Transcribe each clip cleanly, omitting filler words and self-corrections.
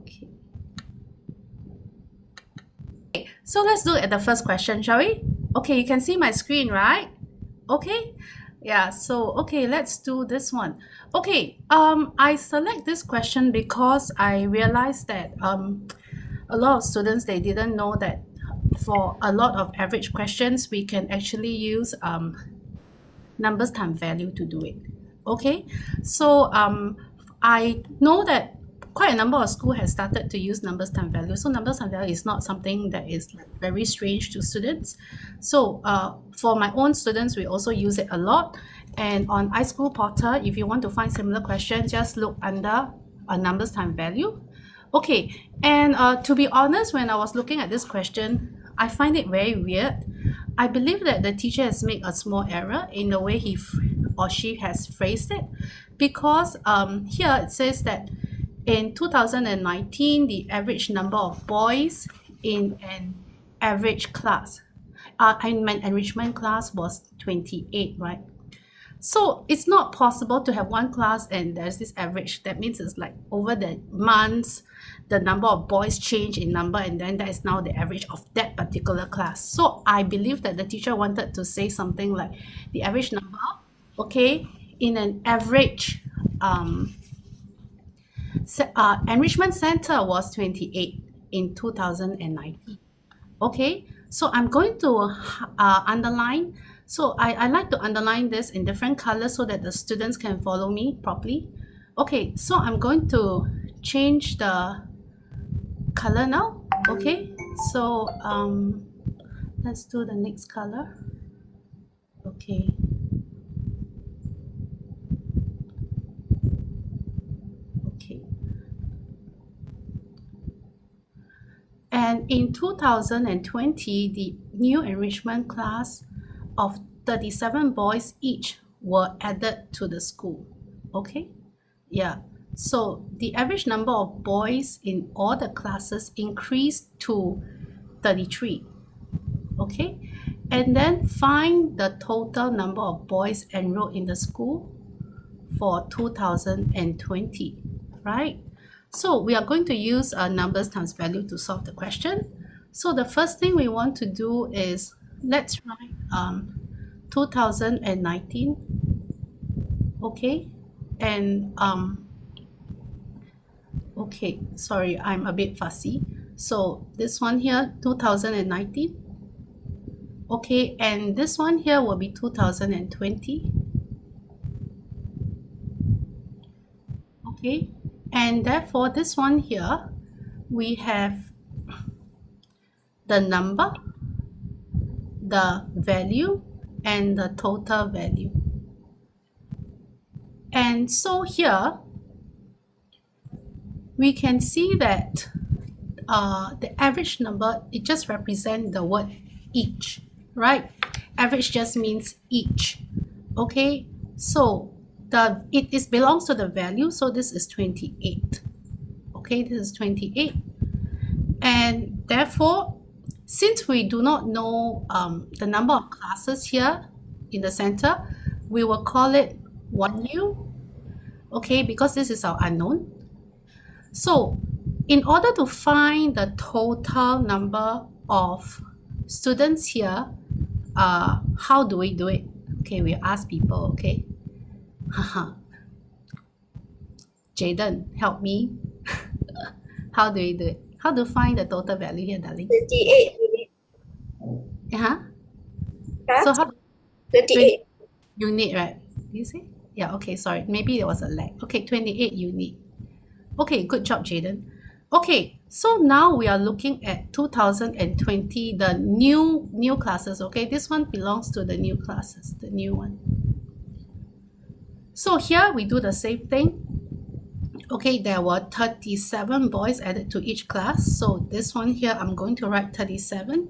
Okay. So let's look at the first question, shall we? Okay, you can see my screen, right? Okay. Yeah, so okay, let's do this one. Okay, I select this question because I realized that a lot of students, they didn't know that for a lot of average questions, we can actually use numbers times value to do it. Okay, so I know that quite a number of schools have started to use numbers times value. So numbers times value is not something that is like very strange to students. So for my own students, we also use it a lot. And on iSchool Portal, if you want to find similar questions, just look under numbers times value. Okay, and to be honest, when I was looking at this question, I find it very weird. I believe that the teacher has made a small error in the way he or she has phrased it, because here it says that in 2019, the average number of boys in an average class, in an enrichment class, was 28, right? So it's not possible to have one class and there's this average. That means it's like over the months, the number of boys change in number, and then that is now the average of that particular class. So I believe that the teacher wanted to say something like the average number, okay, in an average enrichment center was 28 in 2019. Okay, so I'm going to underline. So I like to underline this in different colors so that the students can follow me properly. Okay, so I'm going to change the color now. Okay, so let's do the next color. Okay. Okay. And in 2020, the new enrichment class of 37 boys each were added to the school. Okay, yeah, so the average number of boys in all the classes increased to 33. Okay, and then find the total number of boys enrolled in the school for 2020, right? So we are going to use numbers times value to solve the question. So the first thing we want to do is, let's write 2019, okay, and okay, sorry, I'm a bit fussy. So this one here, 2019, okay, and this one here will be 2020, okay, and therefore this one here, we have the number, the value, and the total value. And so here we can see that the average number, it just represents the word each, right? Average just means each. Okay, so it belongs to the value, so this is 28. Okay, this is 28, and therefore, since we do not know the number of classes here in the center, we will call it 1U, okay, because this is our unknown. So in order to find the total number of students here, how do we do it? Okay, we ask people, okay. Jaden, help me. How do we do it? How to find the total value here, darling? 28 unit. So how? 28 unit, right? Did you say? Yeah, okay, sorry. Maybe there was a lag. Okay, 28 unit. Okay, good job, Jaden. Okay, so now we are looking at 2020, the new classes. Okay, this one belongs to the new classes, the new one. So here we do the same thing. Okay, there were 37 boys added to each class. So this one here, I'm going to write 37.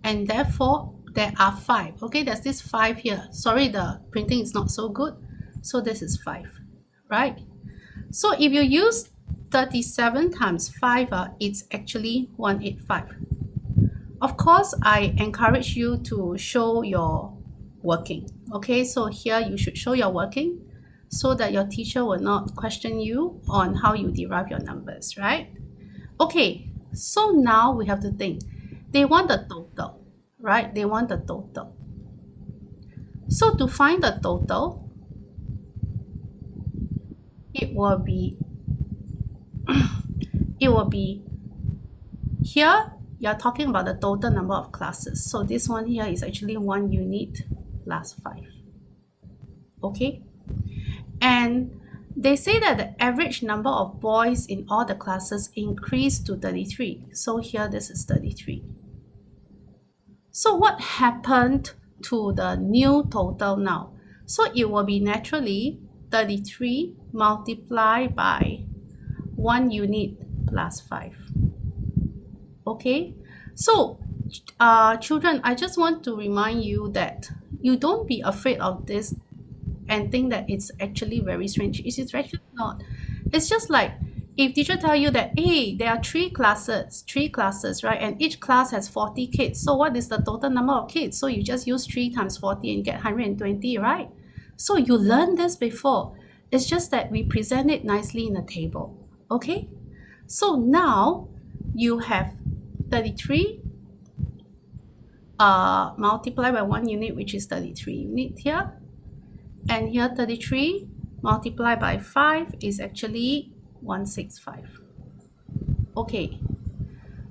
And therefore, there are 5. Okay, there's this 5 here. Sorry, the printing is not so good. So this is 5, right? So if you use 37 times 5, it's actually 185. Of course, I encourage you to show your working. Okay, so here you should show your working. so that your teacher will not question you on how you derive your numbers, right? Okay, so now we have to think. They want the total, right? They want the total. So to find the total, it will be here you're talking about the total number of classes. So this one here is actually 1 unit plus 5. Okay? And they say that the average number of boys in all the classes increased to 33. So here this is 33. So what happened to the new total now? So it will be naturally 33 multiplied by 1 unit plus 5. Okay? So, children, I just want to remind you that you don't be afraid of this and think that it's actually very strange. It is actually not. It's just like if teacher tell you that, hey, there are three classes, right? And each class has 40 kids. So what is the total number of kids? So you just use 3 times 40 and get 120, right? So you learned this before. It's just that we present it nicely in a table. Okay? So now you have 33 multiplied by 1 unit, which is 33 unit here. And here 33 multiplied by 5 is actually 165. Okay,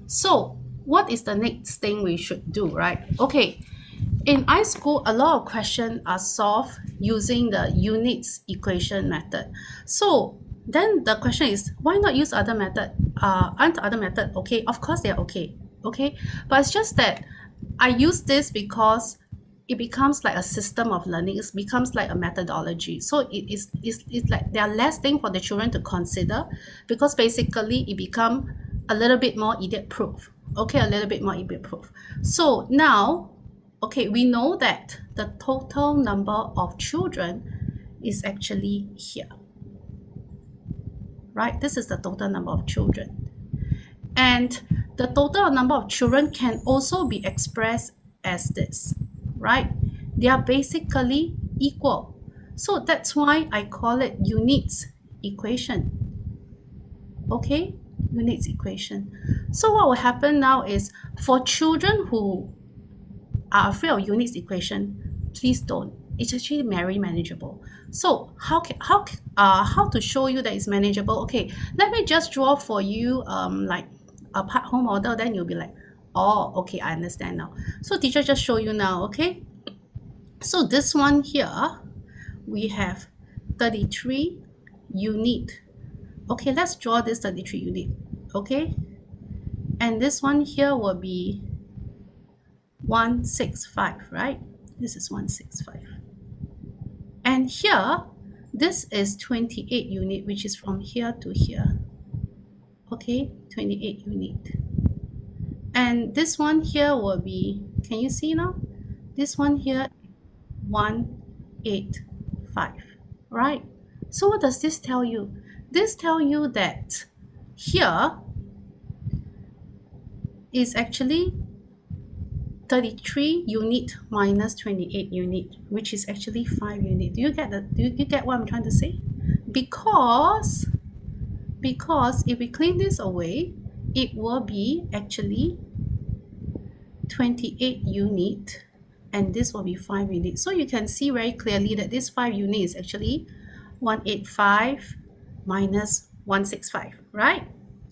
so what is the next thing we should do, right? Okay, in iSchool, a lot of questions are solved using the units equation method. So then the question is, why not use other method? Aren't other method okay? Of course they're okay, but it's just that I use this because it becomes like a system of learning. It becomes like a methodology. So it's like there are less things for the children to consider, because basically it become a little bit more idiot proof. Okay, a little bit more idiot proof. So now, okay, we know that the total number of children is actually here, right? This is the total number of children. And the total number of children can also be expressed as this, right? They are basically equal. So that's why I call it units equation. Okay, units equation. So what will happen now is, for children who are afraid of units equation, please don't. It's actually very manageable. So how to show you that it's manageable? Okay, let me just draw for you like a part home model, then you'll be like, oh, okay, I understand now. So teacher just show you now, okay? So this one here, we have 33 unit. Okay, let's draw this 33 unit, okay? And this one here will be 165, right? This is 165. And here, this is 28 unit, which is from here to here. Okay, 28 unit. And this one here will be, can you see now? This one here, 185, right? So what does this tell you? This tells you that here is actually 33 unit minus 28 unit, which is actually 5 unit. Do you get what I'm trying to say? Because if we clean this away, it will be actually 28 unit, and this will be 5 units. So you can see very clearly that this 5 unit is actually 185 minus 165, right?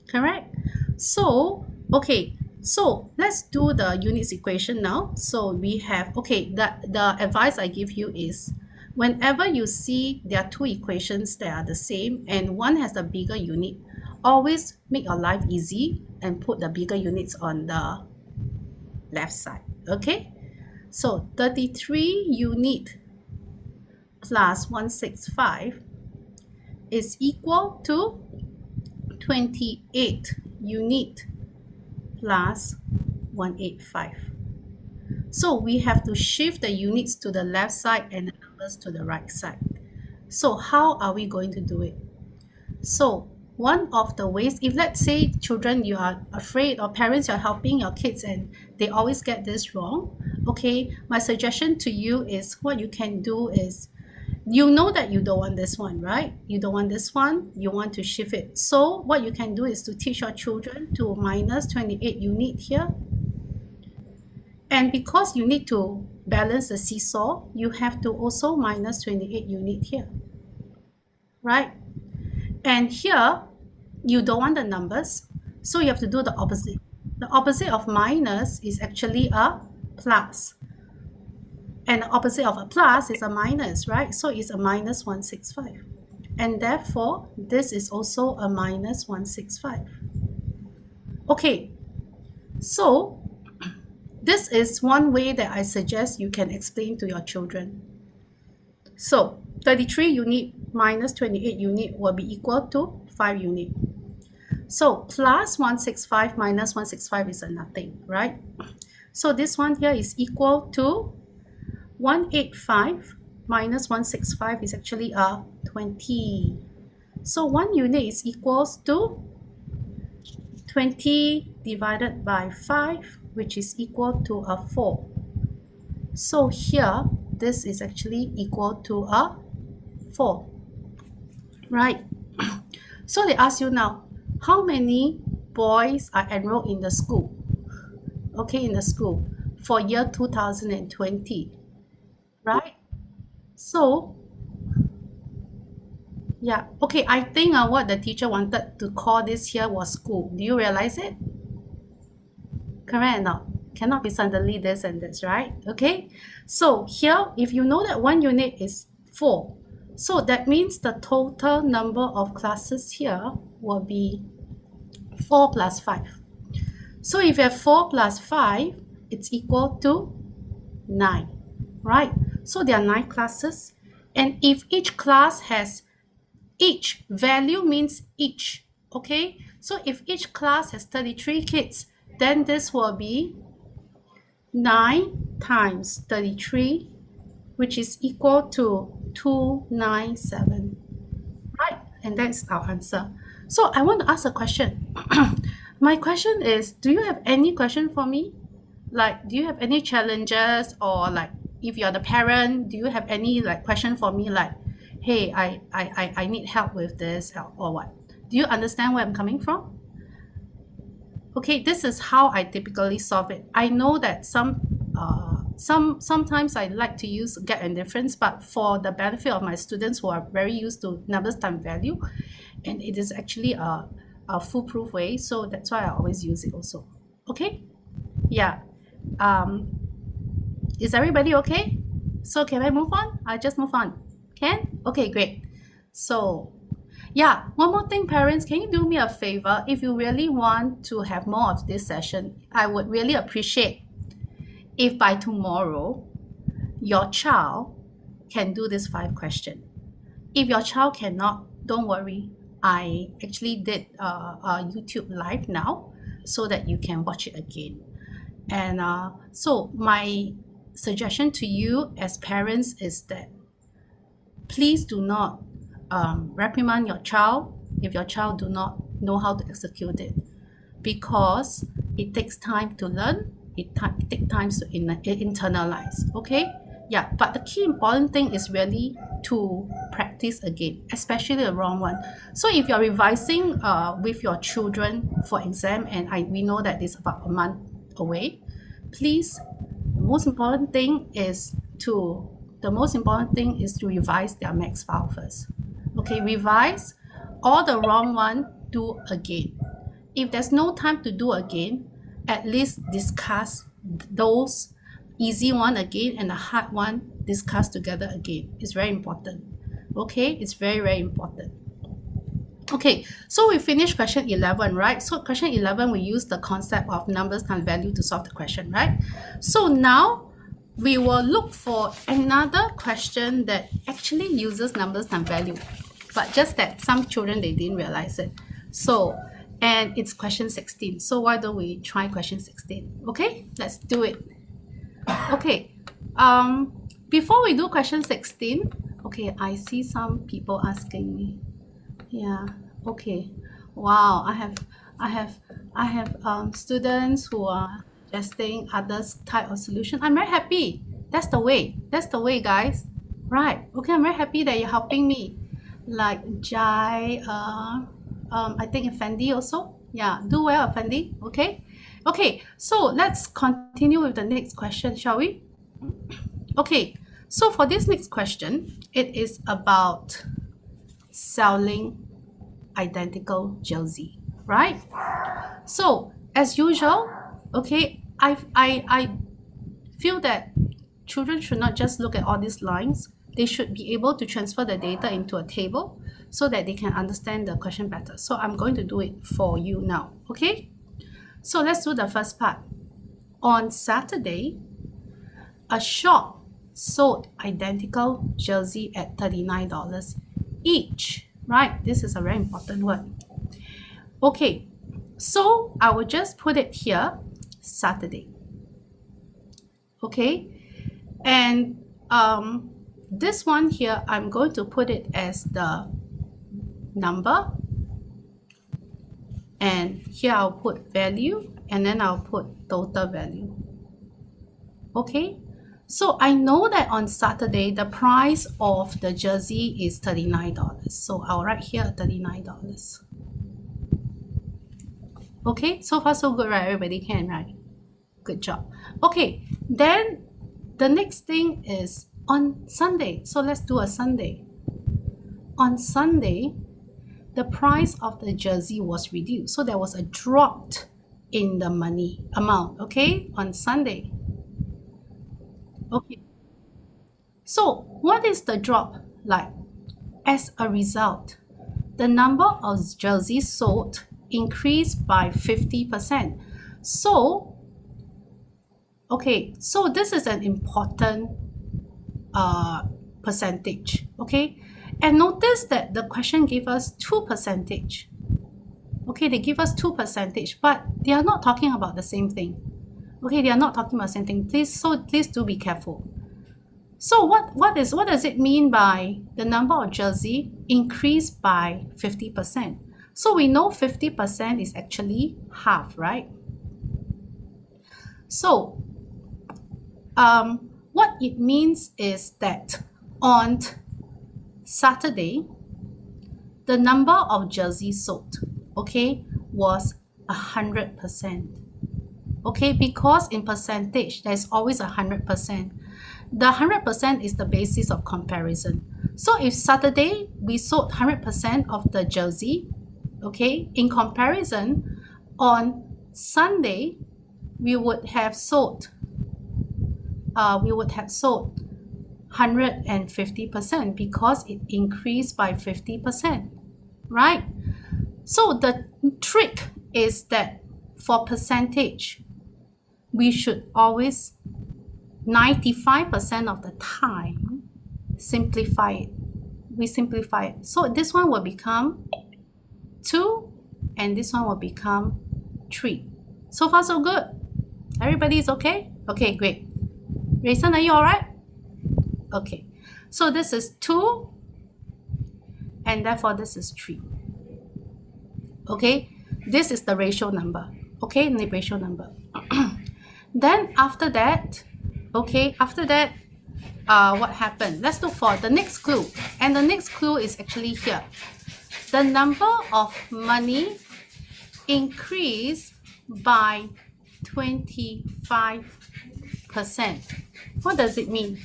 Correct? So, okay, so let's do the units equation now. So we have, okay, the advice I give you is, whenever you see there are two equations that are the same and one has the bigger unit, always make your life easy and put the bigger units on the left side, okay? So 33 unit plus 165 is equal to 28 unit plus 185. So we have to shift the units to the left side and the numbers to the right side. So how are we going to do it? So one of the ways, if let's say children, you are afraid, or parents, you're helping your kids and they always get this wrong, okay, my suggestion to you is, what you can do is, You know that you don't want this one, right? You don't want this one, you want to shift it. So what you can do is to teach your children to minus 28 unit here. And because you need to balance the seesaw, you have to also minus 28 unit here, right? And here, you don't want the numbers, so you have to do the opposite. The opposite of minus is actually a plus. And the opposite of a plus is a minus, right? So it's a minus 165. And therefore, this is also a minus 165. Okay, so this is one way that I suggest you can explain to your children. So 33 unit minus 28 unit will be equal to 5 unit. So plus 165 minus 165 is a nothing, right? So this one here is equal to 185 minus 165 is actually a 20. So 1 unit is equals to 20 divided by 5, which is equal to a 4. So here, this is actually equal to a 4, right? So they ask you now, how many boys are enrolled in the school? Okay, in the school for year 2020, right? So, yeah, okay, I think what the teacher wanted to call this here was school. Do you realize it? Correct or not? Cannot be suddenly this and this, right? Okay, so here, if you know that 1 unit is 4, so that means the total number of classes here will be 4 plus 5. So if you have 4 plus 5, it's equal to 9, right? So there are 9 classes. And if each class has each, value means each, okay? So if each class has 33 kids, then this will be 9 times 33, which is equal to 297, right? And that's our answer. So I want to ask a question. My question is, do you have any question for me? Like, do you have any challenges, or like, if you're the parent, do you have any like question for me, like, hey, I need help with this, or what? Do you understand where I'm coming from? Okay, this is how I typically solve it. I know that sometimes I like to use get and difference, but for the benefit of my students who are very used to numbers times value, and it is actually a foolproof way, so that's why I always use it also. Okay, yeah. Is everybody okay? So can I move on? I just move on. Can? Okay, great. So yeah, one more thing, parents, can you do me a favor? If you really want to have more of this session, I would really appreciate if by tomorrow your child can do this 5 question. If your child cannot, don't worry. I actually did a YouTube live now so that you can watch it again. And so my suggestion to you as parents is that please do not reprimand your child if your child do not know how to execute it, because it takes time to learn, it takes time to internalize, okay? Yeah, but the key important thing is really to practice again, especially the wrong one. So if you're revising with your children for exam, and we know that it's about a month away, please, the most important thing is to revise their maths file first. Okay, revise all the wrong one, do again. If there's no time to do again, at least discuss those easy one again and the hard one, discuss together again. It's very important. Okay, it's very, very important. Okay, so we finished question 11, right? So question 11, we use the concept of numbers times value to solve the question, right? So now we will look for another question that actually uses numbers times value, but just that some children, they didn't realize it. So, and it's question 16. So why don't we try question 16? Okay, let's do it. Okay, before we do question 16, okay, I see some people asking me. Yeah, okay. Wow, I have students who are suggesting other type of solution. I'm very happy. That's the way, guys. Right. Okay, I'm very happy that you're helping me. Like Jai, I think Effendi also. Yeah, do well, Effendi. Okay. Okay, so let's continue with the next question, shall we? Okay, so for this next question, it is about selling identical jersey, right? So as usual, okay, I feel that children should not just look at all these lines. They should be able to transfer the data into a table so that they can understand the question better. So I'm going to do it for you now, okay? So let's do the first part. On Saturday, a shop sold identical jersey at $39 each, right? This is a very important word. Okay, so I will just put it here, Saturday. Okay, and this one here, I'm going to put it as the number, and here I'll put value, and then I'll put total value. Okay, so I know that on Saturday the price of the jersey is $39, so I'll write here $39. Okay, so far so good, right? Everybody can, right? Good job. Okay, then the next thing is on Sunday. So let's do a Sunday. On Sunday, the price of the jersey was reduced. So there was a drop in the money amount, okay, on Sunday. Okay. So what is the drop like? As a result, the number of jerseys sold increased by 50%. So, okay, so this is an important percentage, okay? And notice that the question gave us 2%. Okay, they give us 2%, but they are not talking about the same thing. Okay, they are not talking about the same thing. Please do be careful. So what does it mean by the number of jersey increased by 50%? So we know 50% is actually half, right? So what it means is that on Saturday, the number of jerseys sold, okay, was 100%. Okay, because in percentage, there's always 100%. The 100% is the basis of comparison. So if Saturday we sold 100% of the jersey, okay, in comparison, on Sunday we would have sold 150% because it increased by 50%, right? So the trick is that for percentage, we should always 95% of the time simplify it. We simplify it. So this one will become 2 and this one will become 3. So far so good. Everybody is okay? Okay, great. Rayson, are you all right? Okay. So this is 2 and therefore this is 3. Okay, this is the ratio number. Okay, the ratio number. Then after that, okay, what happened? Let's look for the next clue. And the next clue is actually here. The number of money increased by 25%. What does it mean?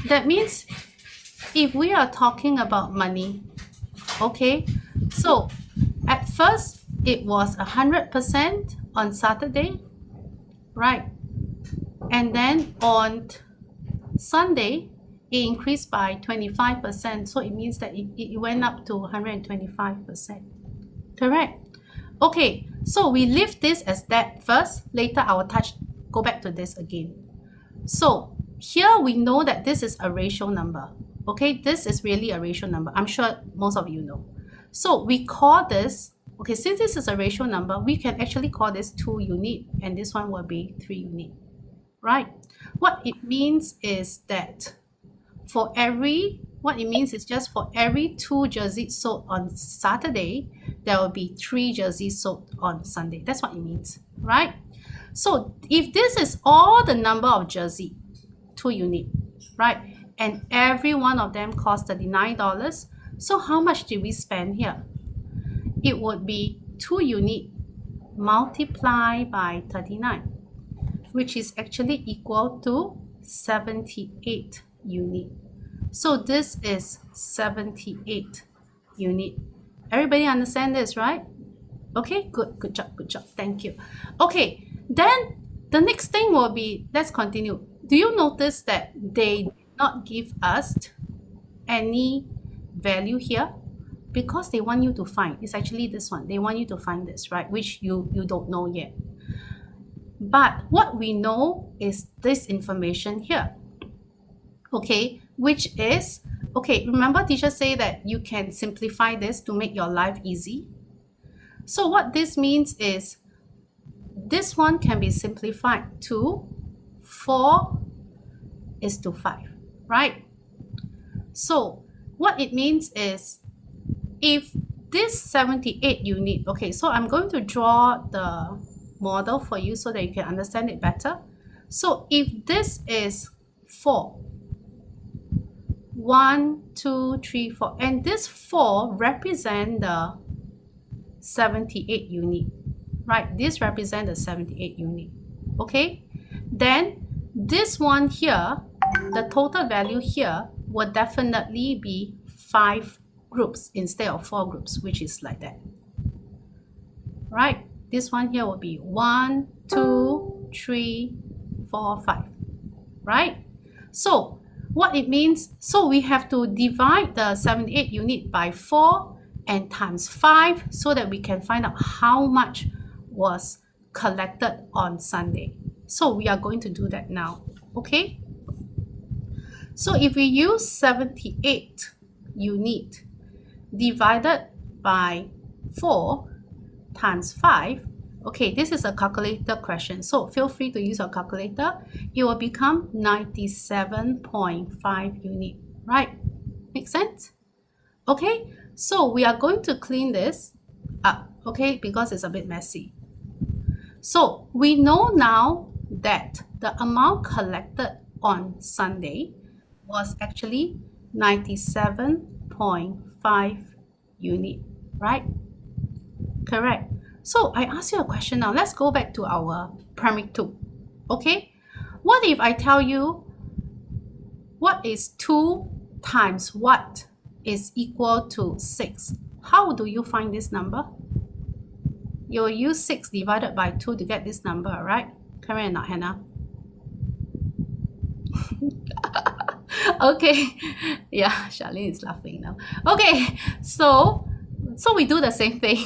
That means if we are talking about money, okay, so at first it was 100% on Saturday, right? And then on Sunday, it increased by 25%. So it means that it went up to 125%. Correct? Okay, so we leave this as that first. Later, I will go back to this again. So here we know that this is a ratio number. Okay, this is really a ratio number. I'm sure most of you know. So we call this, okay, since this is a ratio number, we can actually call this 2 unit, and this one will be 3 unit, right? What it means is that what it means is just for every 2 jerseys sold on Saturday, there will be 3 jerseys sold on Sunday. That's what it means, right? So if this is all the number of jersey, 2 unit, right? and every one of them cost $39. So how much did we spend here? It would be 2 units multiplied by 39, which is actually equal to 78 units. So this is 78 units. Everybody understand this, right? Okay, good job, thank you. Okay, then the next thing will be, let's continue. Do you notice that they did not give us any value here? Because they want you to find, it's actually this one, they want you to find this, right? Which you don't know yet. But what we know is this information here, okay, which is, okay, remember teacher say that you can simplify this to make your life easy. So what this means is this one can be simplified to 4:5, right? So what it means is if this 78 unit, okay, so I'm going to draw the model for you so that you can understand it better. So if this is 4, 1, 2, 3, 4, and this 4 represent the 78 unit, right? This represent the 78 unit, okay? Then this one here, the total value here will definitely be 5 groups instead of 4 groups, which is like that, right? This one here will be 1, 2, 3, 4, 5, right? So what it means, so we have to divide the 78 unit by 4 and times 5 so that we can find out how much was collected on Sunday. So we are going to do that now, okay? So if we use 78 unit divided by 4 times 5, okay, this is a calculator question, so feel free to use your calculator. It will become 97.5 unit, right? Make sense? Okay, so we are going to clean this up, okay, because it's a bit messy. So we know now that the amount collected on Sunday was actually 97.5 unit, right? Correct. So I ask you a question now. Let's go back to our primary 2, okay? What if I tell you what is 2 times what is equal to 6? How do you find this number? You will use 6 divided by 2 to get this number, right? Correct or not, Hannah? Okay, yeah, Charlene is laughing now. Okay, so we do the same thing.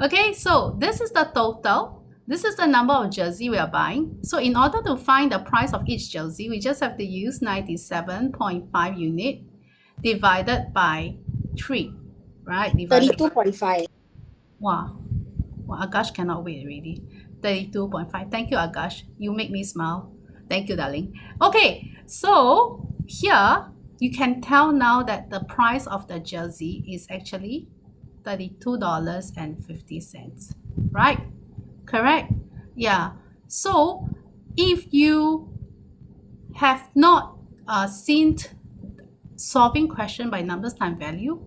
Okay, so this is the total. This is the number of jersey we are buying. So in order to find the price of each jersey, we just have to use 97.5 unit divided by 3, right? 32.5. Wow, Agash cannot wait already. 32.5. Thank you, Agash. You make me smile. Thank you, darling. Okay, so here you can tell now that the price of the jersey is actually $32.50, right? Correct? Yeah. So if you have not seen solving question by numbers time value,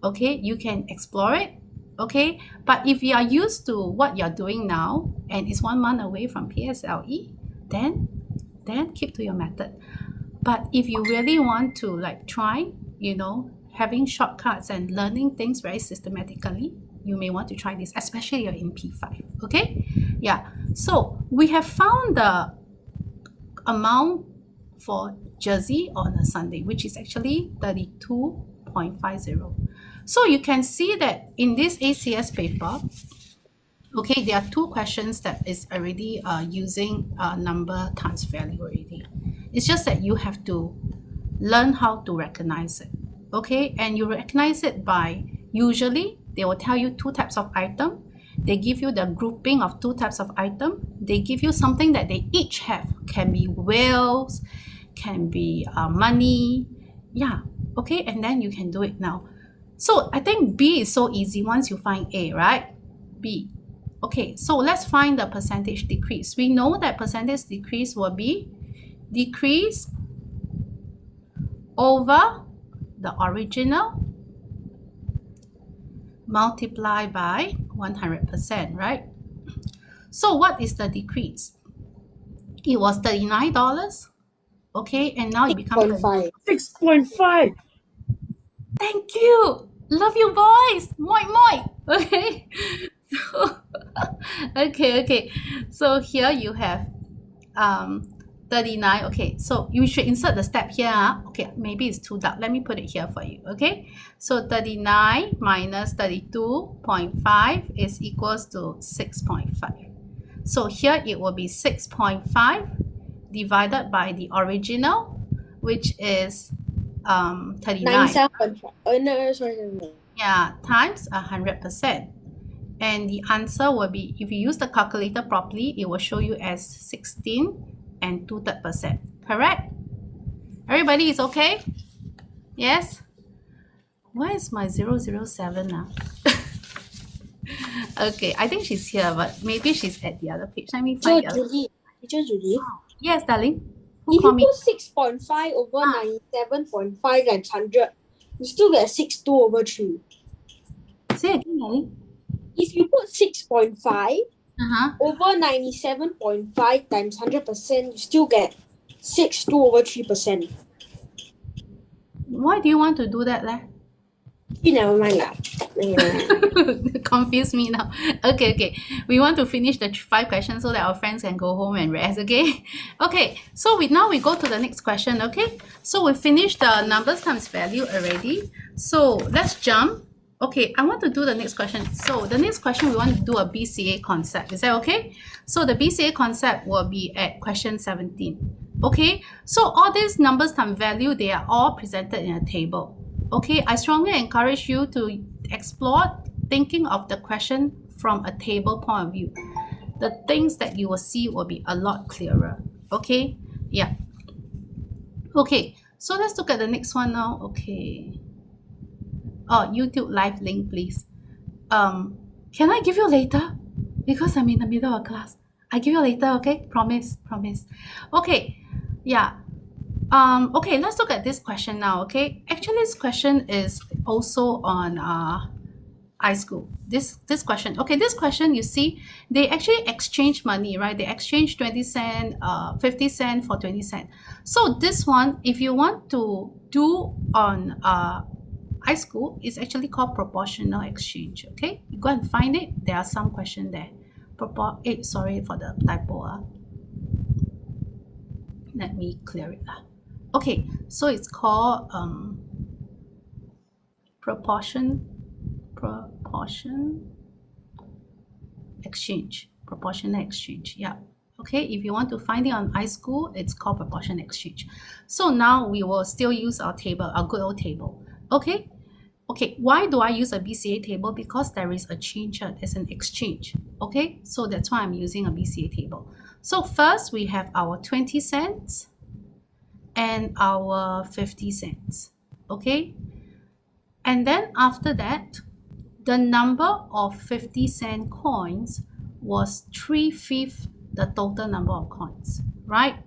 okay, you can explore it, okay? But if you are used to what you're doing now and it's 1 month away from PSLE, then keep to your method. But if you really want to like try, you know, having shortcuts and learning things very systematically, you may want to try this, especially you're in P5, okay? Yeah, so we have found the amount for jersey on a Sunday, which is actually 32.50. So you can see that in this ACS paper, okay, there are 2 questions that is already using number times value already. It's just that you have to learn how to recognize it, okay? And you recognize it by, usually they will tell you 2 types of item. They give you the grouping of 2 types of item. They give you something that they each have. Can be whales, can be money. Yeah, okay, and then you can do it now. So I think B is so easy once you find A, right? B. Okay, so let's find the percentage decrease. We know that percentage decrease will be decrease over the original multiply by 100%, right? So what is the decrease? It was $39, okay, and now it becomes 6.5. 6.5. Thank you. Love you boys. Moi moi. Okay. So, okay. So here you have 39. Okay, so you should insert the step here. Okay, maybe it's too dark. Let me put it here for you. Okay, so 39 minus 32.5 is equals to 6.5. So here it will be 6.5 divided by the original, which is 39. 97.5. Oh, no, sorry. Yeah, times 100%. And the answer will be, if you use the calculator properly, it will show you as 16 and 2/3%. Correct? Everybody is okay? Yes? Where is my 007 now? Okay, I think she's here, but maybe she's at the other page. Let me find the other. Teacher Judy, Yes, darling. Who if call you me? put 6.5 over 97.5 times 100, you still get 62 over 3. Say again, darling. If you put 6.5 Uh-huh. over 97.5 times 100%, you still get 62 over 3%. Why do you want to do that, leh? Never mind lah. Confuse me now. Okay. We want to finish the 5 questions so that our friends can go home and rest, okay? Okay, so now we go to the next question, okay? So we finished the numbers times value already. So let's jump. Okay, I want to do the next question. So the next question, we want to do a BCA concept. Is that okay? So the BCA concept will be at question 17. Okay, so all these numbers times value, they are all presented in a table. Okay, I strongly encourage you to explore thinking of the question from a table point of view. The things that you will see will be a lot clearer. Okay, yeah. Okay, so let's look at the next one now. Okay. Oh, YouTube live link, please. Can I give you later? Because I'm in the middle of class. I give you later, okay? Promise. Okay, yeah. Okay, let's look at this question now, okay? Actually, this question is also on iSchool. This question. Okay, this question, you see, they actually exchange money, right? They exchange 20 cent, 50 cent for 20 cent. So this one, if you want to do on iSchool, it's actually called proportional exchange, okay? You go and find it. There are some questions there. Sorry for the typo. Let me clear it. Okay, so it's called proportional exchange. Yeah. Okay, if you want to find it on iSchool, it's called proportional exchange. So now we will still use our table, our good old table. Okay, why do I use a BCA table? Because there is a change, there's an exchange. Okay, so that's why I'm using a BCA table. So first we have our 20 cents and our 50 cents. Okay, and then after that, the number of 50-cent coins was 3/5 the total number of coins, right?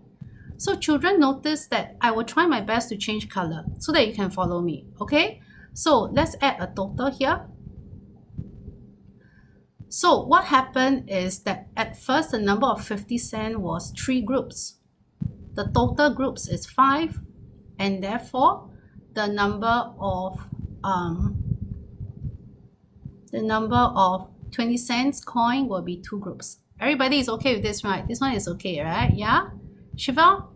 So children, notice that I will try my best to change color so that you can follow me, okay? So let's add a total here. So what happened is that at first the number of 50 cent was 3 groups. The total groups is 5, and therefore the number of 20 cents coin will be 2 groups. Everybody is okay with this, right? This one is okay, right? Yeah? Shiva,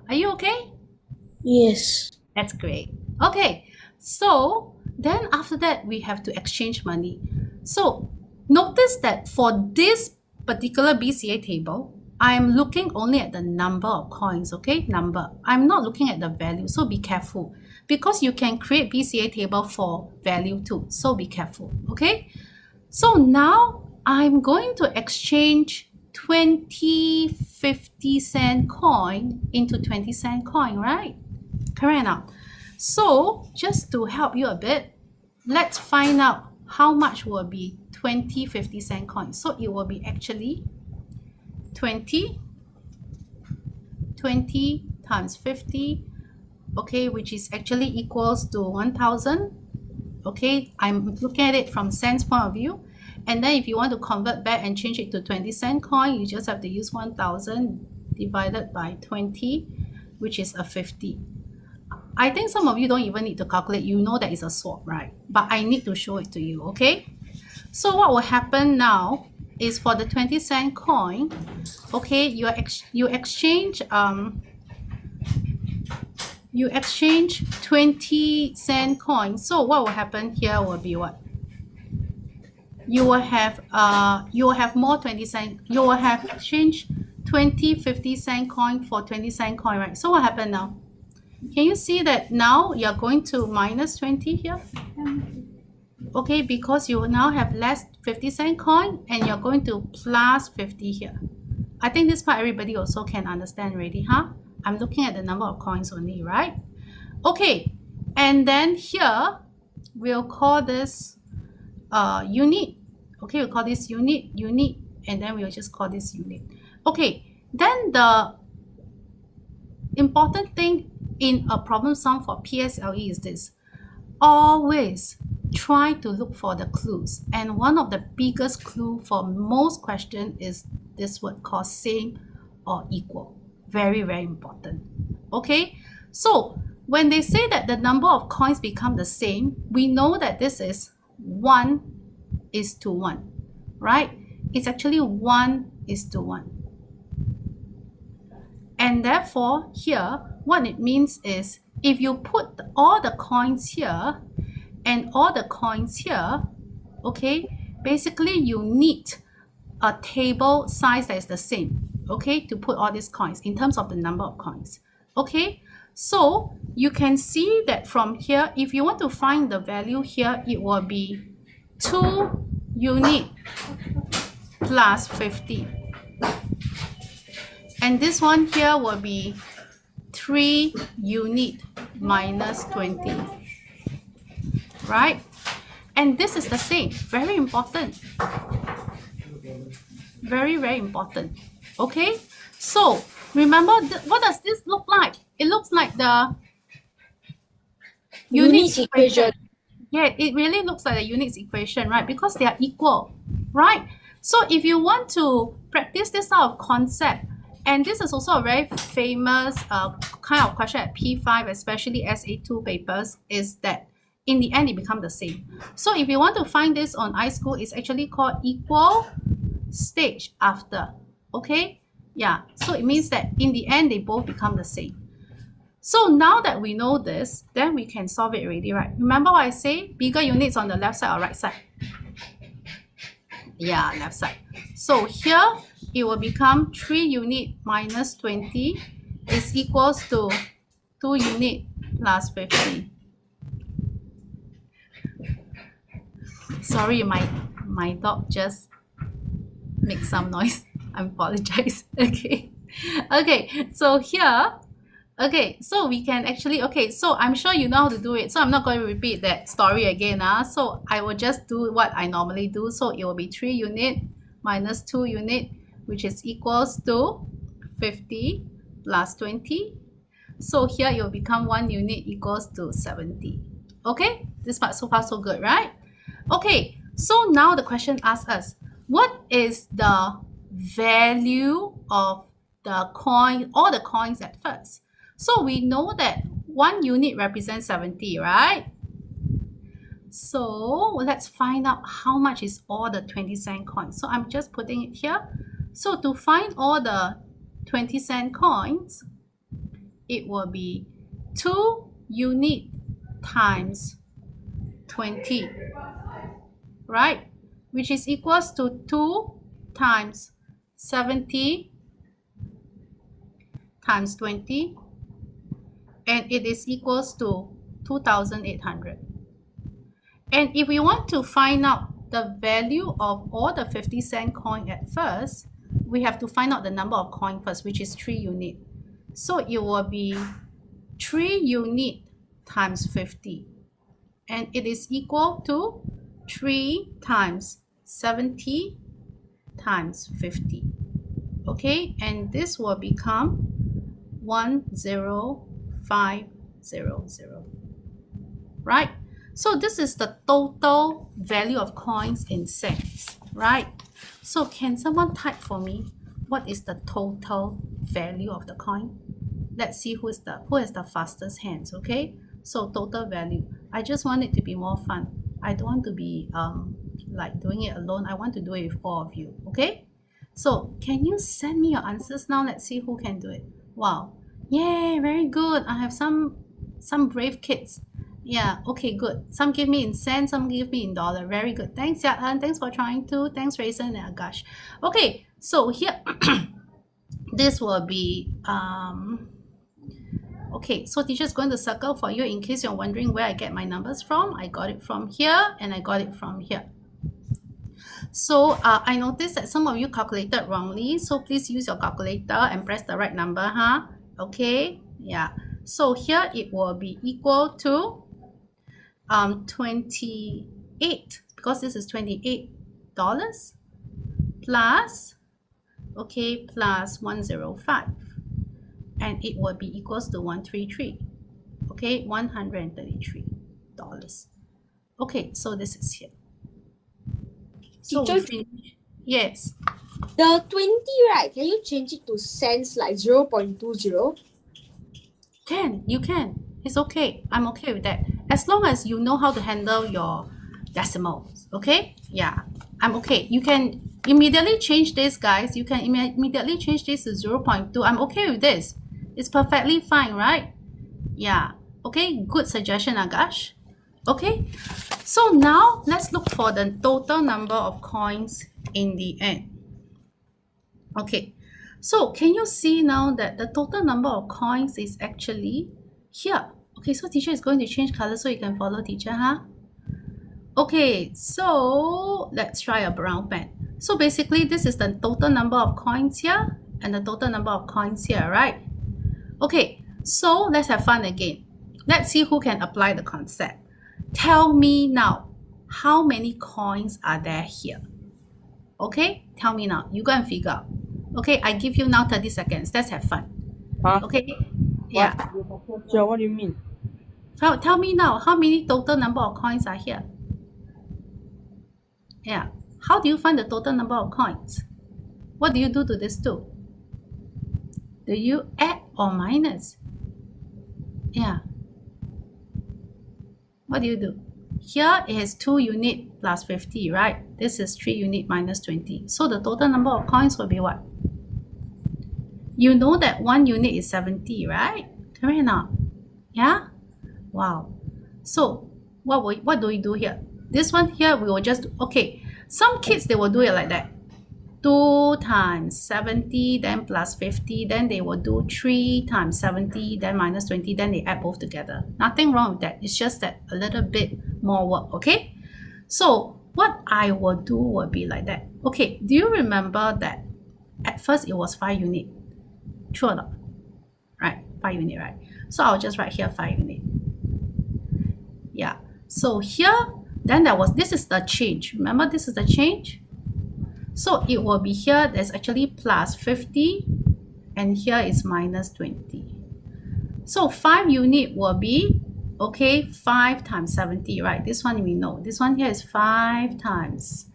are you okay? Yes. That's great. Okay, so then after that, we have to exchange money. So notice that for this particular BCA table, I'm looking only at the number of coins, okay? Number. I'm not looking at the value, so be careful. Because you can create BCA table for value too, so be careful, okay? So now I'm going to exchange 20 50-cent coin into 20-cent coin, right? Correct now. So just to help you a bit, let's find out how much will be 20 50-cent coins. So it will be actually 20 times 50. okay, which is actually equals to 1,000. Okay, I'm looking at it from cents point of view. And then if you want to convert back and change it to 20-cent coin, you just have to use 1,000 divided by 20, which is a 50. I think some of you don't even need to calculate. You know that it's a swap, right? But I need to show it to you, okay? So what will happen now is for the 20-cent coin, okay, you exchange 20-cent coins. So what will happen here will be what? You will have more 20-cent. You will have exchanged 20 50-cent coin for 20-cent coin, right? So what happened now? Can you see that now you're going to minus 20 here? Okay, because you now have less 50-cent coin and you're going to plus 50 here. I think this part everybody also can understand already, huh? I'm looking at the number of coins only, right? Okay, and then here we'll call this unit. Okay, we'll call this unit, and then we'll just call this unit. Okay, then the important thing in a problem sum for PSLE is this. Always try to look for the clues. And one of the biggest clue for most questions is this word called same or equal. Very, very important. Okay, so when they say that the number of coins become the same, we know that this is 1:1, right? It's actually 1:1. And therefore, here, what it means is if you put all the coins here and all the coins here, okay, basically you need a table size that is the same, okay, to put all these coins in terms of the number of coins, okay? So you can see that from here, if you want to find the value here, it will be 2 unit plus 50. And this one here will be 3 unit minus 20, right? And this is the same. Very important. Very, very important. Okay? So, remember, what does this look like? It looks like the Unit equation. Yeah, it really looks like a unit equation, right? Because they are equal, right? So if you want to practice this type of concept, and this is also a very famous kind of question at P5, especially SA2 papers, is that in the end it becomes the same. So if you want to find this on iSchool, it's actually called equal stage after, okay? Yeah, so it means that in the end they both become the same. So now that we know this, then we can solve it already, right? Remember what I say? Bigger units on the left side or right side? Yeah, left side. So here, it will become 3 unit minus 20 is equals to 2 unit plus 50. Sorry, my dog just make some noise. I apologize. Okay. Okay, so here, okay, so we can actually, okay, so I'm sure you know how to do it. So I'm not going to repeat that story again. So I will just do what I normally do. So it will be 3 unit minus 2 unit, which is equals to 50 plus 20. So here it will become 1 unit equals to 70. Okay, this part so far so good, right? Okay, so now the question asks us, what is the value of the coin, all the coins at first? So we know that 1 unit represents 70, right? So let's find out how much is all the 20-cent coins. So I'm just putting it here. So to find all the 20-cent coins, it will be 2 unit times 20, right? Which is equals to 2 times 70 times 20, and it is equals to 2,800. And if we want to find out the value of all the 50-cent coin at first, we have to find out the number of coin first, which is 3 unit. So it will be 3 unit times 50, and it is equal to 3 times 70 times 50. Okay, and this will become 1050. right? So this is the total value of coins in cents, right? So can someone type for me what is the total value of the coin? Let's see who has the fastest hands, okay? So total value. I just want it to be more fun. I don't want to be like doing it alone. I want to do it with all of you, okay? So can you send me your answers now? Let's see who can do it. Wow. Yay, very good. I have some brave kids. Yeah, okay, good. Some give me in cents, some give me in dollar. Very good. Thanks, Yathan. Thanks for trying to. Thanks, Raisin and Agash. Okay, so here this will be okay, so teacher's going to circle for you in case you're wondering where I get my numbers from. I got it from here and I got it from here. So I noticed that some of you calculated wrongly. So please use your calculator and press the right number, huh? Okay, yeah. So here it will be equal to 28, because this is $28 plus, okay, plus 105. And it will be equals to 133. Okay, $133. Okay, so this is here. So Teacher, yes. the 20, right? Can you change it to cents like 0.20? You can. It's okay. I'm okay with that. As long as you know how to handle your decimals. Okay? Yeah. I'm okay. You can immediately change this, guys. You can immediately change this to 0.2. I'm okay with this. It's perfectly fine, right? Yeah. Okay, good suggestion, Agash. Okay, so now let's look for the total number of coins in the end. Okay, so can you see now that the total number of coins is actually here? Okay, so teacher is going to change color so you can follow teacher, huh? Okay, so let's try a brown pen. So basically, this is the total number of coins here and the total number of coins here, right? Okay, so let's have fun again. Let's see who can apply the concept. Tell me now, how many coins are there here? Okay, tell me now. You go and figure out. Okay, I give you now 30 seconds. Let's have fun. Huh? Okay, yeah. What do you mean? Tell me now, how many total number of coins are here? Yeah. How do you find the total number of coins? What do you do to this two? Do you add or minus? Yeah. What do you do? Here is 2 unit plus 50, right? This is 3 unit minus 20. So the total number of coins will be what? You know that 1 unit is 70, right? Correct or not? Yeah? Wow. So what do we do here? This one here, we will just, okay. Some kids, they will do it like that. 2 times 70, then plus 50, then they will do 3 times 70, then minus 20, then they add both together. Nothing wrong with that. It's just that a little bit more work, okay? So what I will do will be like that. Okay, do you remember that at first it was 5 unit? True or not? Right, 5 unit, right? So I'll just write here 5 unit. Yeah, so here, then this is the change. Remember, this is the change? So it will be here, there's actually plus 50, and here is minus 20. So 5 unit will be, okay, 5 times 70, right? This one we know. This one here is 5 times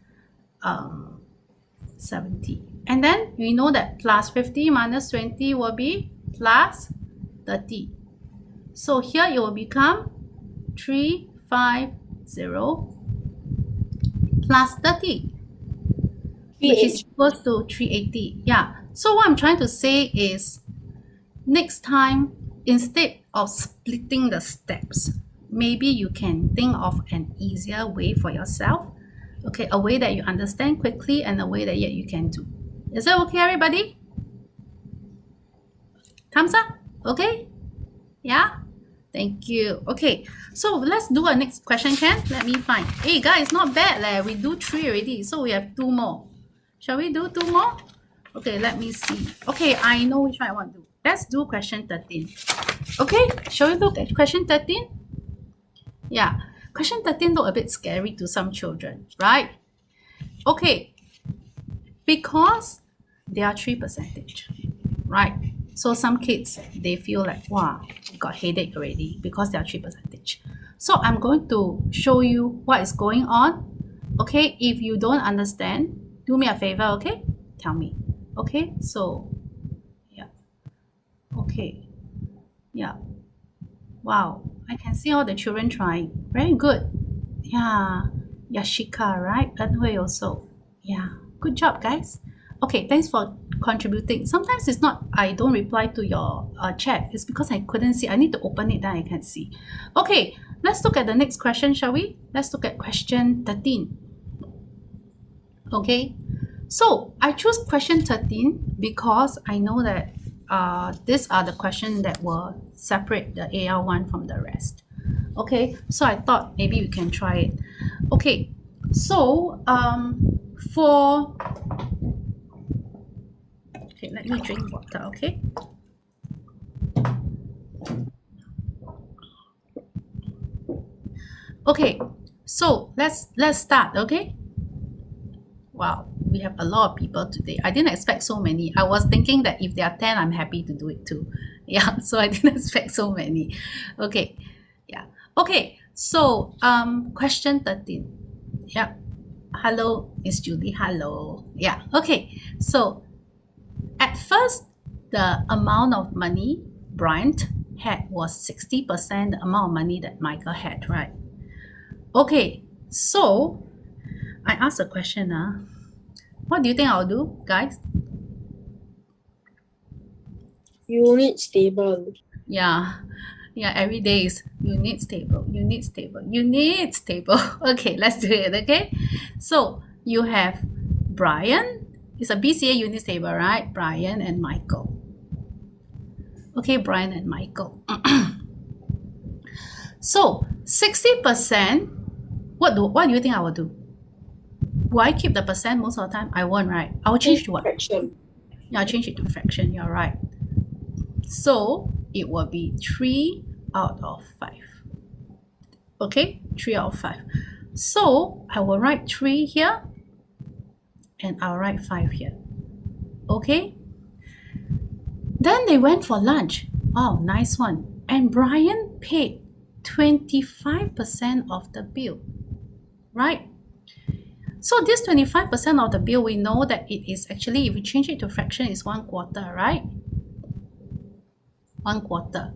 70. And then we know that plus 50 minus 20 will be plus 30. So here it will become 350 plus 30. Which is equal to 380. Yeah. So what I'm trying to say is, next time, instead of splitting the steps, maybe you can think of an easier way for yourself. Okay, a way that you understand quickly and a way that yet you can do. Is that okay, everybody? Thumbs up? Okay? Yeah? Thank you. Okay, so let's do a next question, Ken. Let me find. Hey guys, not bad leh. We do 3 already, so we have 2 more. Shall we do 2 more? Okay, let me see. Okay, I know which one I want to do. Let's do question 13. Okay, shall we look at question 13? Yeah, question 13 look a bit scary to some children, right? Okay, because there are 3%, right? So some kids, they feel like, wow, got headache already because they are 3%. So I'm going to show you what is going on. Okay, if you don't understand, do me a favor, okay? Tell me. Okay, so, yeah. Okay, yeah. Wow, I can see all the children trying. Very good. Yeah, Yashika, right? Anhui also. Yeah, good job, guys. Okay, thanks for contributing. Sometimes it's not I don't reply to your chat. It's because I couldn't see. I need to open it, then I can see. Okay, let's look at the next question, shall we? Let's look at question 13. Okay, so I choose question 13 because I know that these are the questions that will separate the AL1 from the rest. Okay, so I thought maybe we can try it. Okay, so okay, let me drink water, okay? Okay, so let's start, okay? Wow, we have a lot of people today. I didn't expect so many. I was thinking that if there are 10, I'm happy to do it too. Yeah, so I didn't expect so many. Okay, yeah. Okay, so question 13. Yeah. Hello, Miss Julie. Hello. Yeah, okay. So at first, the amount of money Bryant had was 60% the amount of money that Michael had, right? Okay, so I asked a question. What do you think I'll do, guys? Units table. Yeah, every day is units table. Okay, let's do it, okay? So you have Brian. It's a BCA units table, right? Brian and Michael. Okay, Brian and Michael. So 60%, what do you think I will do? Will I keep the percent most of the time? I won't, right? I will change to what? Fraction. Yeah, I'll change it to fraction. You're right. So it will be 3 out of 5. Okay, 3 out of 5. So I will write 3 here and I'll write 5 here. Okay. Then they went for lunch. Oh, nice one. And Brian paid 25% of the bill. Right? So this 25% of the bill, we know that it is actually, if we change it to fraction, is 1/4, right? 1/4.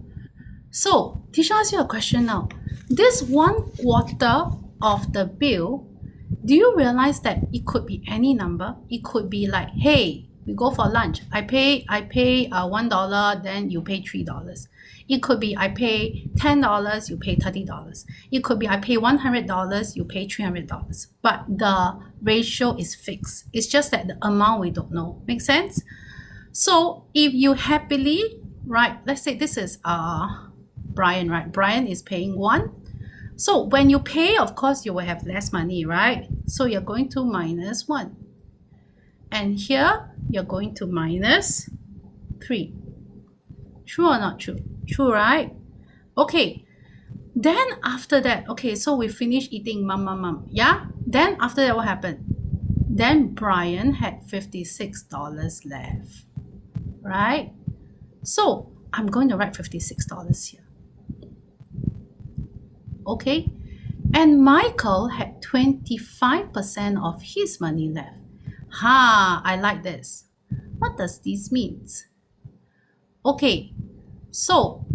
So, teacher asks you a question now. This 1/4 of the bill, do you realize that it could be any number? It could be like, hey, we go for lunch. I pay $1, then you pay $3. It could be I pay $10, you pay $30. It could be I pay $100, you pay $300. But the ratio is fixed. It's just that the amount we don't know. Make sense? So if you happily, right, let's say this is Brian, right? Brian is paying 1. So when you pay, of course, you will have less money, right? So you're going to minus 1. And here, you're going to minus 3. True or not true? True, right? Okay. Then after that, okay, so we finished eating mum. Yeah? Then after that, what happened? Then Brian had $56 left. Right? So I'm going to write $56 here. Okay? And Michael had 25% of his money left. I like this. What does this mean? Okay, so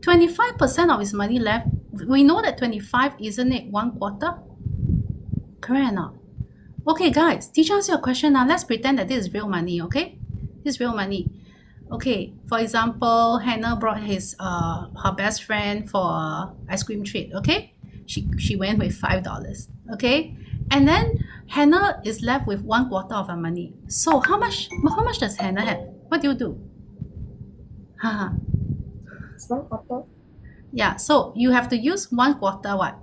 25% of his money left. We know that 25, isn't it 1/4? Correct or not? Okay, guys, teacher asks you a question now. Let's pretend that this is real money, okay? This is real money. Okay, for example, Hannah brought her best friend for ice cream treat, okay? She went with $5, okay? And then Hannah is left with 1/4 of her money. So how much does Hannah have? What do you do? It's 1/4. Yeah, so you have to use 1/4 what?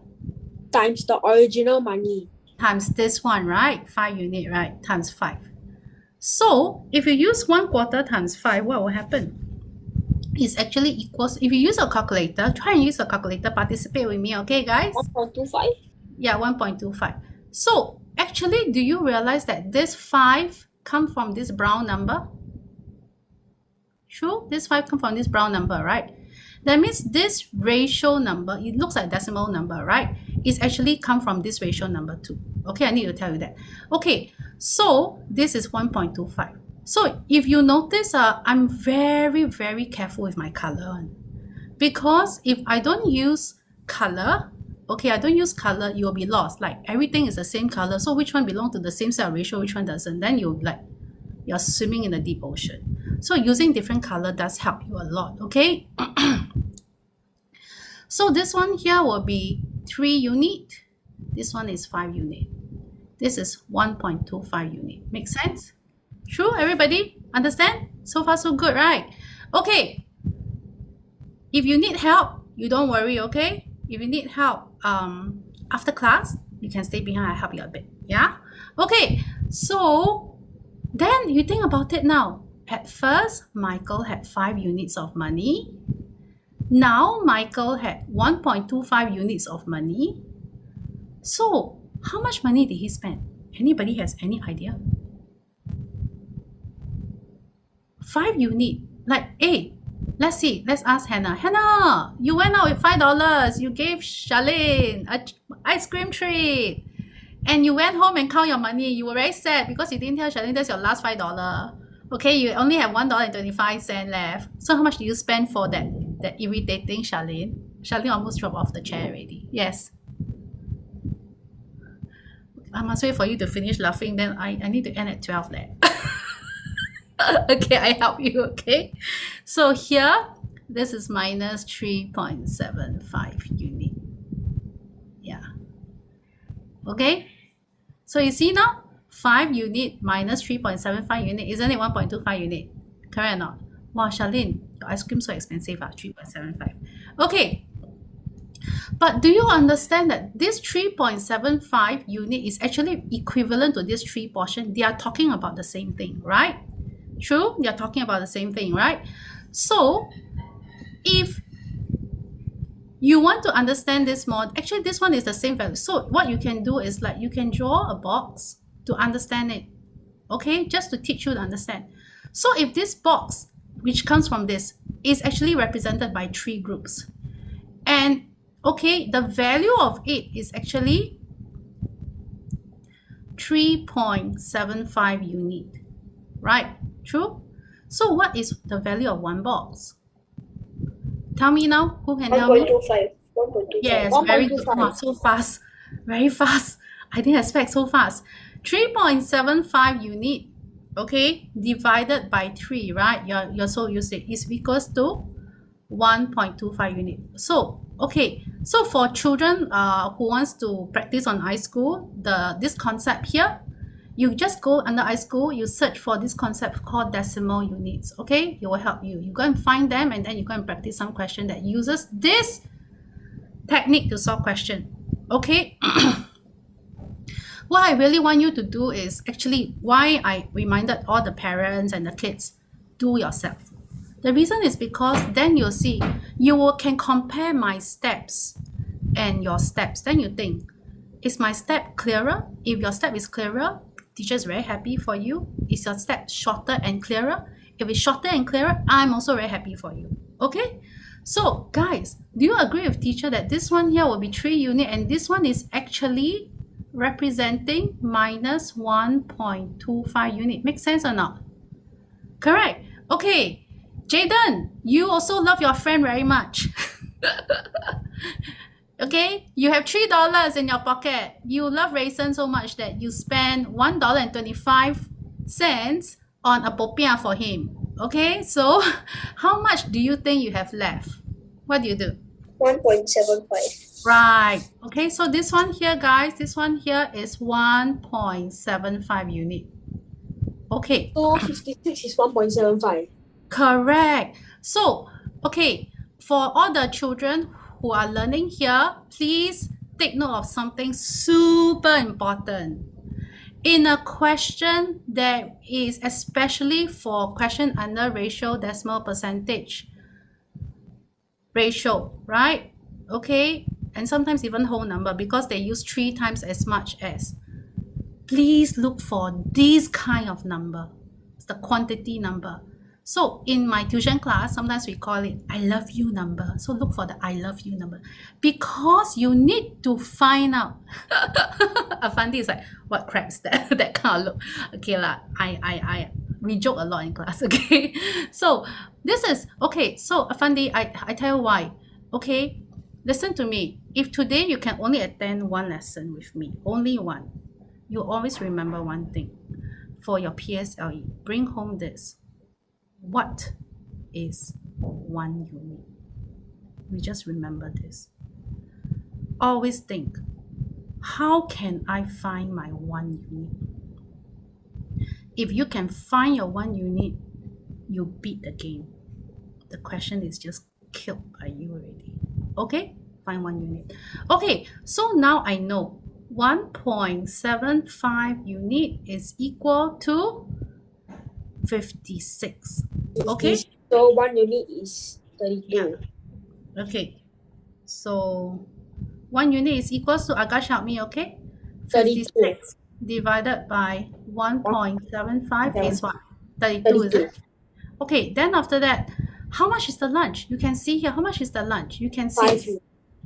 Times the original money. Times this one, right? 5 unit, right? Times 5. So if you use 1/4 times 5, what will happen? It's actually equals, if you use a calculator, try and use a calculator, participate with me, okay guys? 1.25? Yeah, 1.25. So actually, do you realize that this 5 come from this brown number? True? This 5 comes from this brown number, right? That means this ratio number, it looks like decimal number, right? It's actually come from this ratio number too. Okay, I need to tell you that. Okay, so this is 1.25. So if you notice, I'm very, very careful with my color. Because if I don't use color, okay, I don't use color, you'll be lost. Like everything is the same color. So which one belongs to the same set of ratio, which one doesn't? Then you're swimming in the deep ocean. So using different color does help you a lot, okay? So this one here will be 3 unit. This one is 5 unit. This is 1.25 unit. Make sense? True, everybody? Understand? So far so good, right? Okay. If you need help, you don't worry, okay? If you need help after class, you can stay behind. I'll help you a bit. Yeah? Okay. So then you think about it now. At first, Michael had 5 units of money. Now, Michael had 1.25 units of money. So, how much money did he spend? Anybody has any idea? 5 unit. Like, hey, let's see. Let's ask Hannah. Hannah, you went out with $5. You gave Charlene an ice cream treat. And you went home and count your money. You were very sad because you didn't tell Charlene that's your last $5. Okay, you only have $1.25 left. So how much do you spend for that irritating Charlene? Charlene almost dropped off the chair already. Yes. I must wait for you to finish laughing. Then I need to end at 12 there. Okay, I help you, okay? So here, this is minus 3.75 unit. Yeah. Okay? So you see now, 5 unit minus 3.75 unit, isn't it 1.25 unit? Correct or not? Wow, Charlene, your ice cream so expensive, 3.75. Okay. But do you understand that this 3.75 unit is actually equivalent to this 3 portion? They are talking about the same thing, right? True? They are talking about the same thing, right? So, if you want to understand this more, actually this one is the same value. So what you can do is like you can draw a box to understand it. Okay? Just to teach you to understand. So if this box, which comes from this, is actually represented by 3 groups. And okay, the value of it is actually 3.75 unit. Right? True? So what is the value of one box? Tell me now. Who can tell me? 1.25. 1.25. Yes, very good. Wow, so fast. Very fast. I didn't expect so fast. 3.75 unit, okay, divided by 3, right? You're so used to it. Is equals to 1.25 unit. So, okay. So for children who wants to practice on iSchool, this concept here, you just go under iSchool, you search for this concept called decimal units, okay? It will help you. You go and find them and then you go and practice some question that uses this technique to solve question, okay? What I really want you to do is actually why I reminded all the parents and the kids, do yourself. The reason is because then you'll see, can compare my steps and your steps. Then you think, is my step clearer? If your step is clearer, teacher is very happy for you. Is your step shorter and clearer? If it's shorter and clearer, I'm also very happy for you. Okay? So, guys, do you agree with teacher that this one here will be 3 unit and this one is actually representing minus 1.25 unit? Make sense or not? Correct. Okay. Jaden, you also love your friend very much. Okay, you have $3 in your pocket. You love raisin so much that you spend $1.25 on a popiah for him. Okay, so how much do you think you have left? What do you do? 1.75. Right. Okay, so this one here, guys, this one here is 1.75 unit. Okay. So 56 is 1.75. Correct. So, okay, for all the children who are learning here, please take note of something super important. In a question that is especially for question under ratio, decimal percentage ratio, right? Okay, and sometimes even whole number because they use 3 times as much as. Please look for this kind of number. It's the quantity number. So in my tuition class, sometimes we call it I love you number. So look for the I love you number because you need to find out. Afandi is like, what crap is that? That kind of look. Okay lah, we joke a lot in class. Okay, so this is okay. So Afandi, I tell you why. Okay, listen to me. If today you can only attend one lesson with me, only one, you always remember one thing. For your PSLE, bring home this. What is 1 unit? We just remember this. Always think, how can I find my 1 unit? If you can find your 1 unit, you beat the game. The question is just killed by you already. Okay? Find 1 unit. Okay, so now I know 1.75 unit is equal to 56. Okay? So 1 unit is 32. Yeah. Okay. So 1 unit is equal to, Akash, help me, okay? 32. 56 divided by 1.75 is what? 32, is it? Okay, then after that, how much is the lunch? You can see here, how much is the lunch? You can see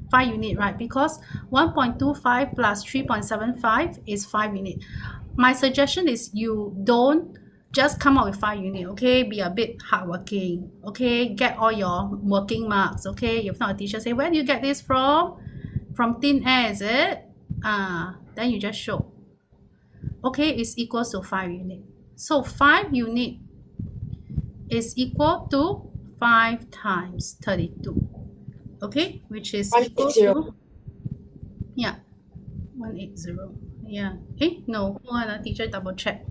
5 unit, right? Because 1.25 plus 3.75 is 5 unit. My suggestion is you don't just come up with 5 unit, okay? Be a bit hardworking, okay? Get all your working marks, okay? If not, a teacher say, where do you get this from? From thin air, is it? Then you just show. Okay, it's equals to 5 unit. So 5 unit is equal to 5 times 32. Okay, which is equal to, yeah, 180. Yeah. No, hold on, teacher double check.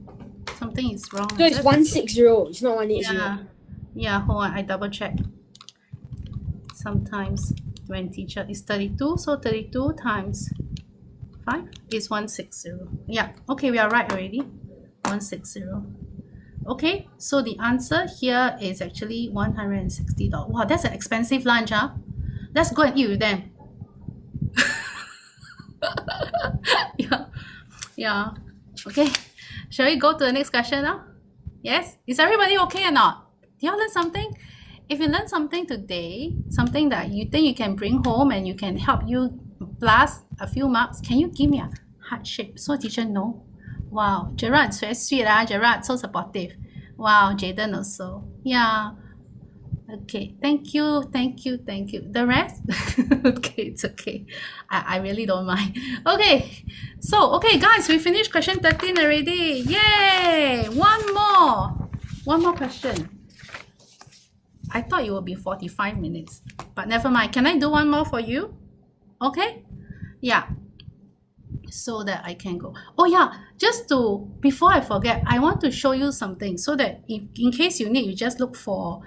Something is wrong. So it's 160. It's not 180. Yeah, hold on, I double check. Sometimes when teacher is 32, so 32 times 5 is 160. Yeah, okay, we are right already. 160. Okay, so the answer here is actually $160. Wow, that's an expensive lunch, huh? Let's go and eat with them. Yeah. Okay, shall we go to the next question now? Yes? Is everybody okay or not? Did you all learn something? If you learn something today, something that you think you can bring home and you can help you plus a few marks, can you give me a heart shape so teacher know? Wow, Gerard is very sweet, Gerard, so supportive. Wow, Jaden also. Yeah. Okay, thank you. The rest? Okay, it's okay. I really don't mind. Okay, so, okay, guys, we finished question 13 already. Yay! One more question. I thought it would be 45 minutes, but never mind. Can I do one more for you? Okay? Yeah. So that I can go. Oh yeah, before I forget, I want to show you something so that in case you need, you just look for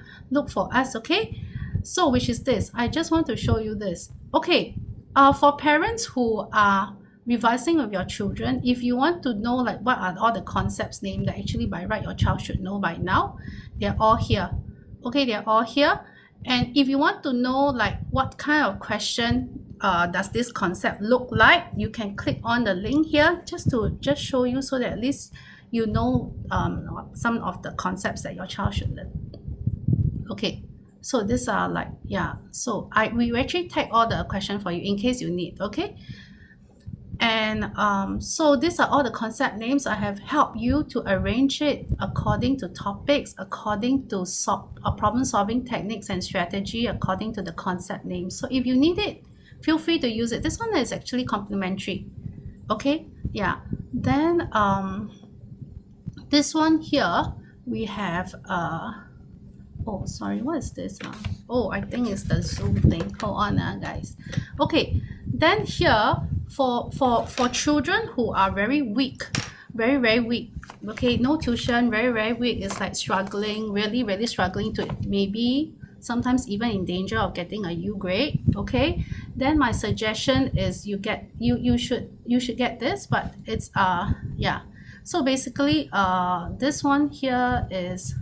us, okay? So which is this? I just want to show you this. Okay, for parents who are revising with your children, if you want to know like what are all the concepts named that actually by right your child should know by now, they're all here. Okay, they're all here. And if you want to know like what kind of question does this concept look like, you can click on the link here just to show you so that at least you know some of the concepts that your child should learn. Okay, so these are like, yeah, so we actually tag all the question for you in case you need, okay? And so these are all the concept names. I have helped you to arrange it according to topics, according to problem solving techniques and strategy, according to the concept names. So if you need it, feel free to use it. This one is actually complimentary. Okay, yeah. Then this one here, we have oh, sorry, what is this? Oh, I think it's the Zoom thing. Hold on, guys. Okay, then here, for children who are very weak, very weak, okay, no tuition, very weak, it's like struggling, really struggling to maybe sometimes even in danger of getting a U grade, okay, then my suggestion is you should get this, but it's yeah. So basically this one here is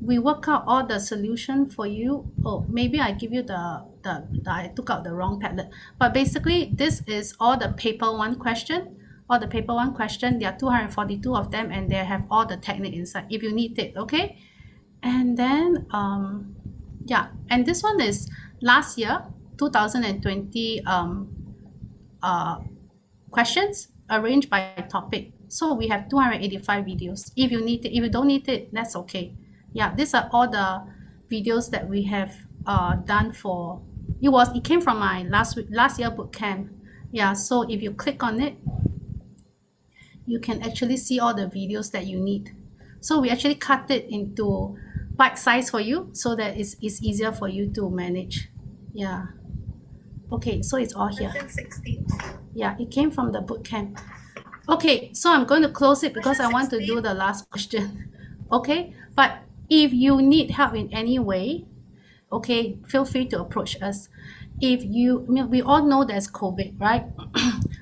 we work out all the solution for you. Oh, maybe I give you I took out the wrong Padlet. But basically, this is all the paper one question. All the paper one question. There are 242 of them, and they have all the technique inside. If you need it, okay. And then, yeah, and this one is last year, 2020 questions arranged by topic. So we have 285 videos. If you need it, if you don't need it, that's okay. Yeah, these are all the videos that we have done for. It came from my last year boot camp. Yeah, so if you click on it, you can actually see all the videos that you need. So we actually cut it into bite size for you so that it's easier for you to manage. Yeah. Okay, so it's all here. Yeah, it came from the boot camp. Okay, so I'm going to close it because I want to do the last question. Okay, but if you need help in any way, okay, feel free to approach us. If you, I mean, we all know there's COVID, right?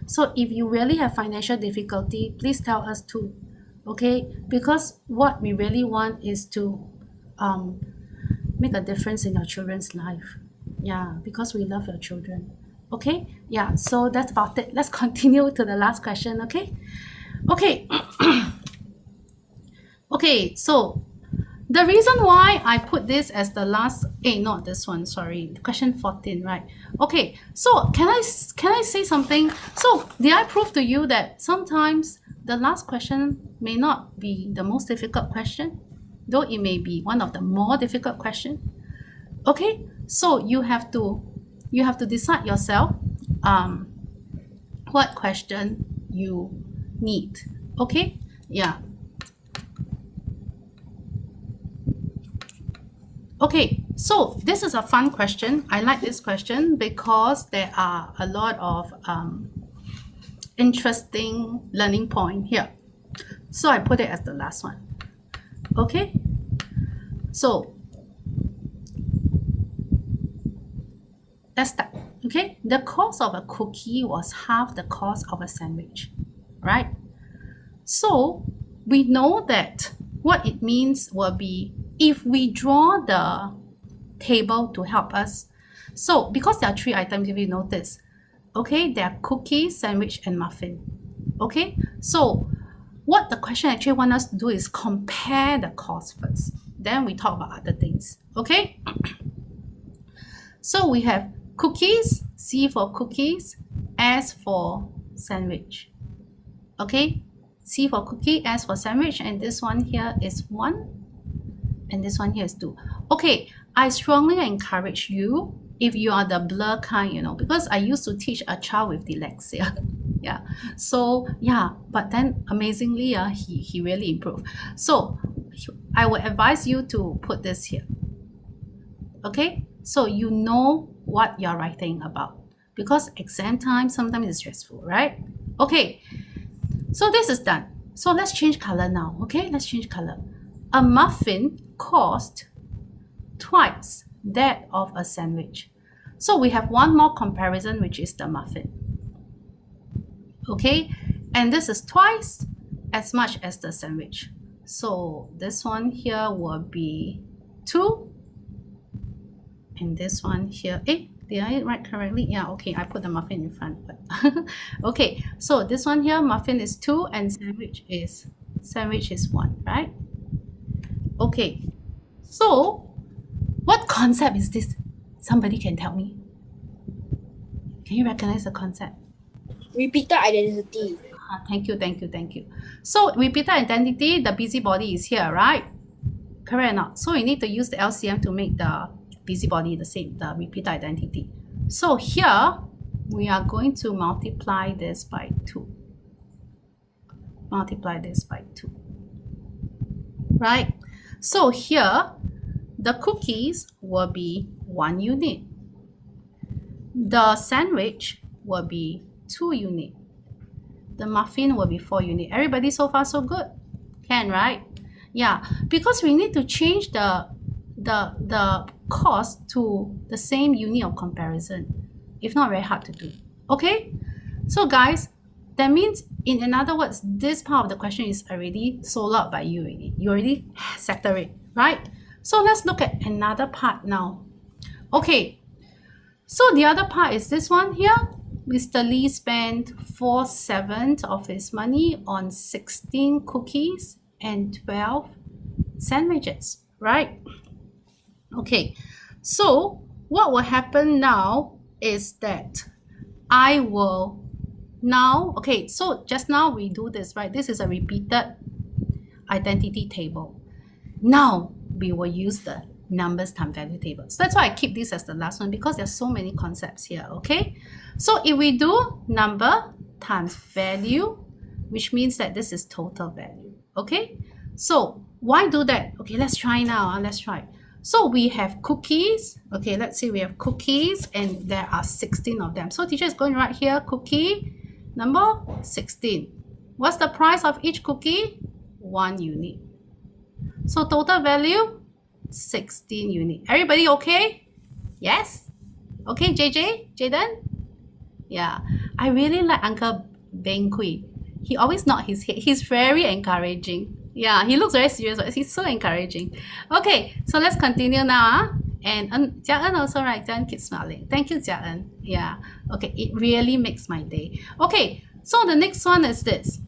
So if you really have financial difficulty, please tell us too, okay? Because what we really want is to make a difference in your children's life. Yeah, because we love your children. Okay, yeah, so that's about it. Let's continue to the last question, okay? Okay. Okay, so the reason why I put this as the last, not this one, sorry, question 14, right? Okay, so can I say something? So did I prove to you that sometimes the last question may not be the most difficult question, though it may be one of the more difficult question? Okay, so you have to decide yourself what question you need. Okay, yeah. Okay, so this is a fun question. I like this question because there are a lot of interesting learning point here. So I put it as the last one. Okay, so let's start. Okay, the cost of a cookie was half the cost of a sandwich, right? So we know that what it means will be if we draw the table to help us. So because there are three items, if you notice, okay, there are cookies, sandwich, and muffin. Okay, so what the question actually wants us to do is compare the cost first. Then we talk about other things. Okay, so we have cookies, C for cookies, S for sandwich. Okay, C for cookie, S for sandwich, and this one here is 1, and this one here is 2. Okay, I strongly encourage you, if you are the blur kind, you know, because I used to teach a child with dyslexia. Yeah, so yeah, but then amazingly, he really improved. So I would advise you to put this here. Okay, so you know what you're writing about, because exam time sometimes is stressful, right? Okay, so this is done. So let's change color now. Okay, let's change color. A muffin cost twice that of a sandwich. So we have one more comparison, which is the muffin. Okay, and this is twice as much as the sandwich. So this one here will be 2, and this one here, did I write correctly? Yeah, okay, I put the muffin in front. But okay, so this one here, muffin is 2 and sandwich is 1, right? Okay, so what concept is this? Somebody can tell me. Can you recognize the concept? Repeated identity. Thank you. So repeated identity, the busybody is here, right? Correct or not? So we need to use the LCM to make the busybody the same, the repeated identity. So here, we are going to multiply this by 2. Right? So here, the cookies will be 1 unit. The sandwich will be 2 unit. The muffin will be 4 unit. Everybody so far so good? Can, right? Yeah, because we need to change the cost to the same unit of comparison. If not, very hard to do. Okay? So guys, that means, in other words, this part of the question is already solved out by you already. You already settled it, right? So let's look at another part now. Okay, so the other part is this one here. Mr. Lee spent 4/7 of his money on 16 cookies and 12 sandwiches. right? Okay, so what will happen now is that I will now, okay, so just now we do this, right? This is a repeated identity table. Now we will use the numbers times value table. So that's why I keep this as the last one, because there's so many concepts here, okay? So if we do number times value, which means that this is total value, okay? So why do that? Okay, let's try now. Let's try. So we have cookies. Okay, let's say we have cookies and there are 16 of them. So teacher is going right here, cookie number 16. What's the price of each cookie? 1 unit. So total value, 16 unit. Everybody okay? Yes? Okay, JJ? Jaden? Yeah. I really like Uncle Beng Kui. He always nod his head. He's very encouraging. Yeah, he looks very serious, but he's so encouraging. Okay, so let's continue now. And Jia En also, right? Jia En keeps smiling. Thank you, Jia En. Yeah. Okay, it really makes my day. Okay, so the next one is this.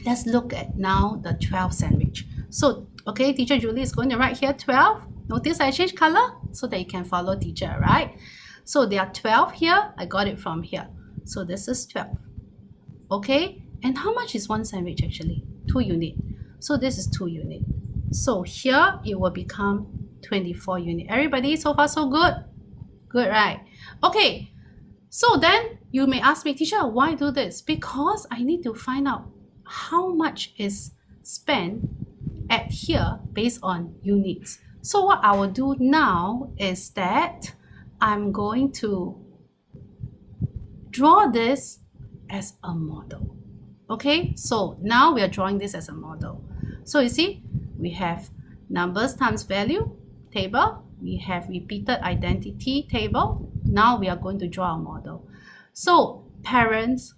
Let's look at now the 12 sandwich. So, okay, teacher Julie is going to write here 12. Notice I change color so that you can follow teacher, right? So there are 12 here. I got it from here. So this is 12. Okay, and how much is one sandwich actually? 2 unit. So this is 2 unit. So here it will become 24 unit. Everybody, so far so good? Good, right? Okay, so then you may ask me, teacher, why do this? Because I need to find out how much is spent at here based on units. So what I will do now is that I'm going to draw this as a model. Okay, so now we are drawing this as a model. So you see, we have numbers times value table, we have repeated identity table. Now we are going to draw a model. So parents,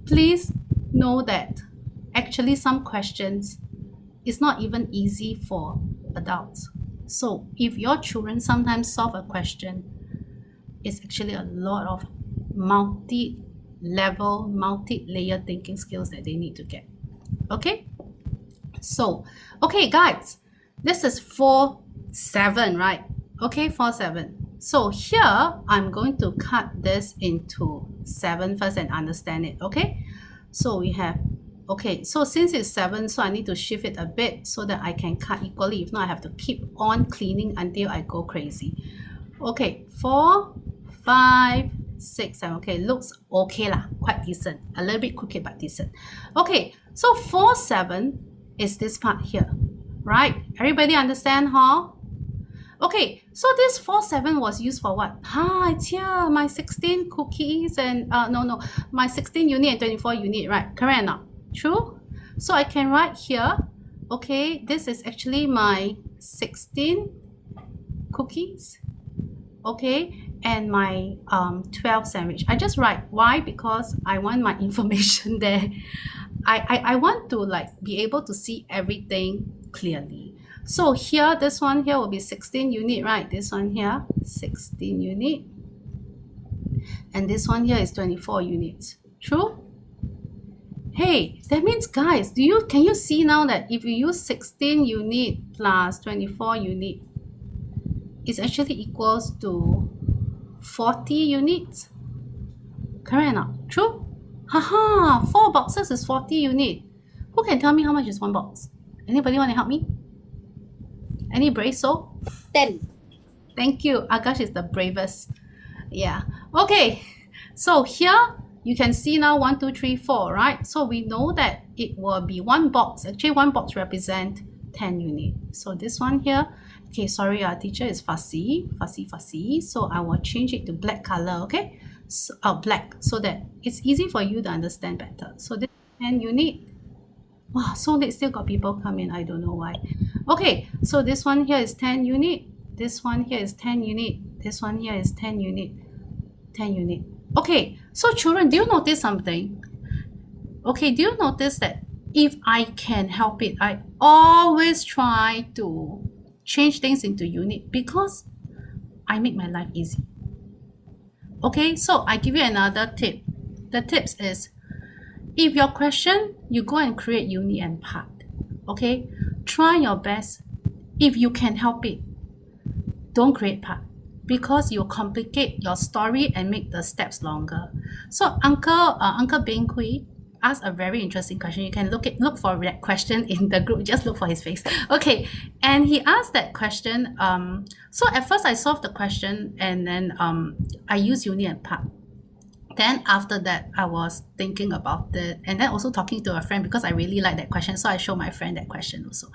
please know that actually some questions is not even easy for adults. So if your children sometimes solve a question, it's actually a lot of multi-level, multi-layer thinking skills that they need to get. Okay? So, okay guys, this is 4-7, right? Okay, 4-7. So here, I'm going to cut this into 7 first and understand it, okay? So we have, okay, so since it's 7, so I need to shift it a bit so that I can cut equally. If not, I have to keep on cleaning until I go crazy. Okay, 4, 5, 6, 7. Okay, looks okay lah, quite decent. A little bit crooked, but decent. Okay, so 4-7 is this part here, right? Everybody understand, huh? Okay, so this 4-7 was used for what? It's here, my 16 cookies and, my 16 unit and 24 unit, right? Correct or not? True? So I can write here, okay, this is actually my 16 cookies, okay, and my 12 sandwich. I just write, why? Because I want my information there. I want to like be able to see everything clearly. So here, this one here will be 16 unit, right? This one here, 16 unit. And this one here is 24 units. True? Hey, that means guys, can you see now that if you use 16 unit plus 24 unit, it's actually equals to 40 units? Correct or not? True? Haha, 4 boxes is 40 unit. Who can tell me how much is 1 box? Anybody want to help me? Any brave soul? 10. Thank you. Akash is the bravest. Yeah. Okay. So here you can see now 1, 2, 3, 4, right? So we know that it will be 1 box. Actually, 1 box represent 10 units. So this one here, okay, sorry, our teacher is fussy. So I will change it to black color, okay? So, black, so that it's easy for you to understand better. So this 10 unit. Wow, so late still got people come in. I don't know why. Okay, so this one here is 10 unit. This one here is 10 unit. This one here is 10 unit. 10 unit. Okay, so children, do you notice something? Okay, do you notice that if I can help it, I always try to change things into unit because I make my life easy. Okay, so I give you another tip. The tips is, if your question, you go and create unit and part. Okay, try your best if you can help it, don't create part, because you complicate your story and make the steps longer. So Uncle Beng Kui asked a very interesting question. You can look for that question in the group. Just look for his face. Okay, and he asked that question. So at first I solved the question, and then I used unit and part. Then after that, I was thinking about it, and then also talking to a friend, because I really like that question. So I showed my friend that question also.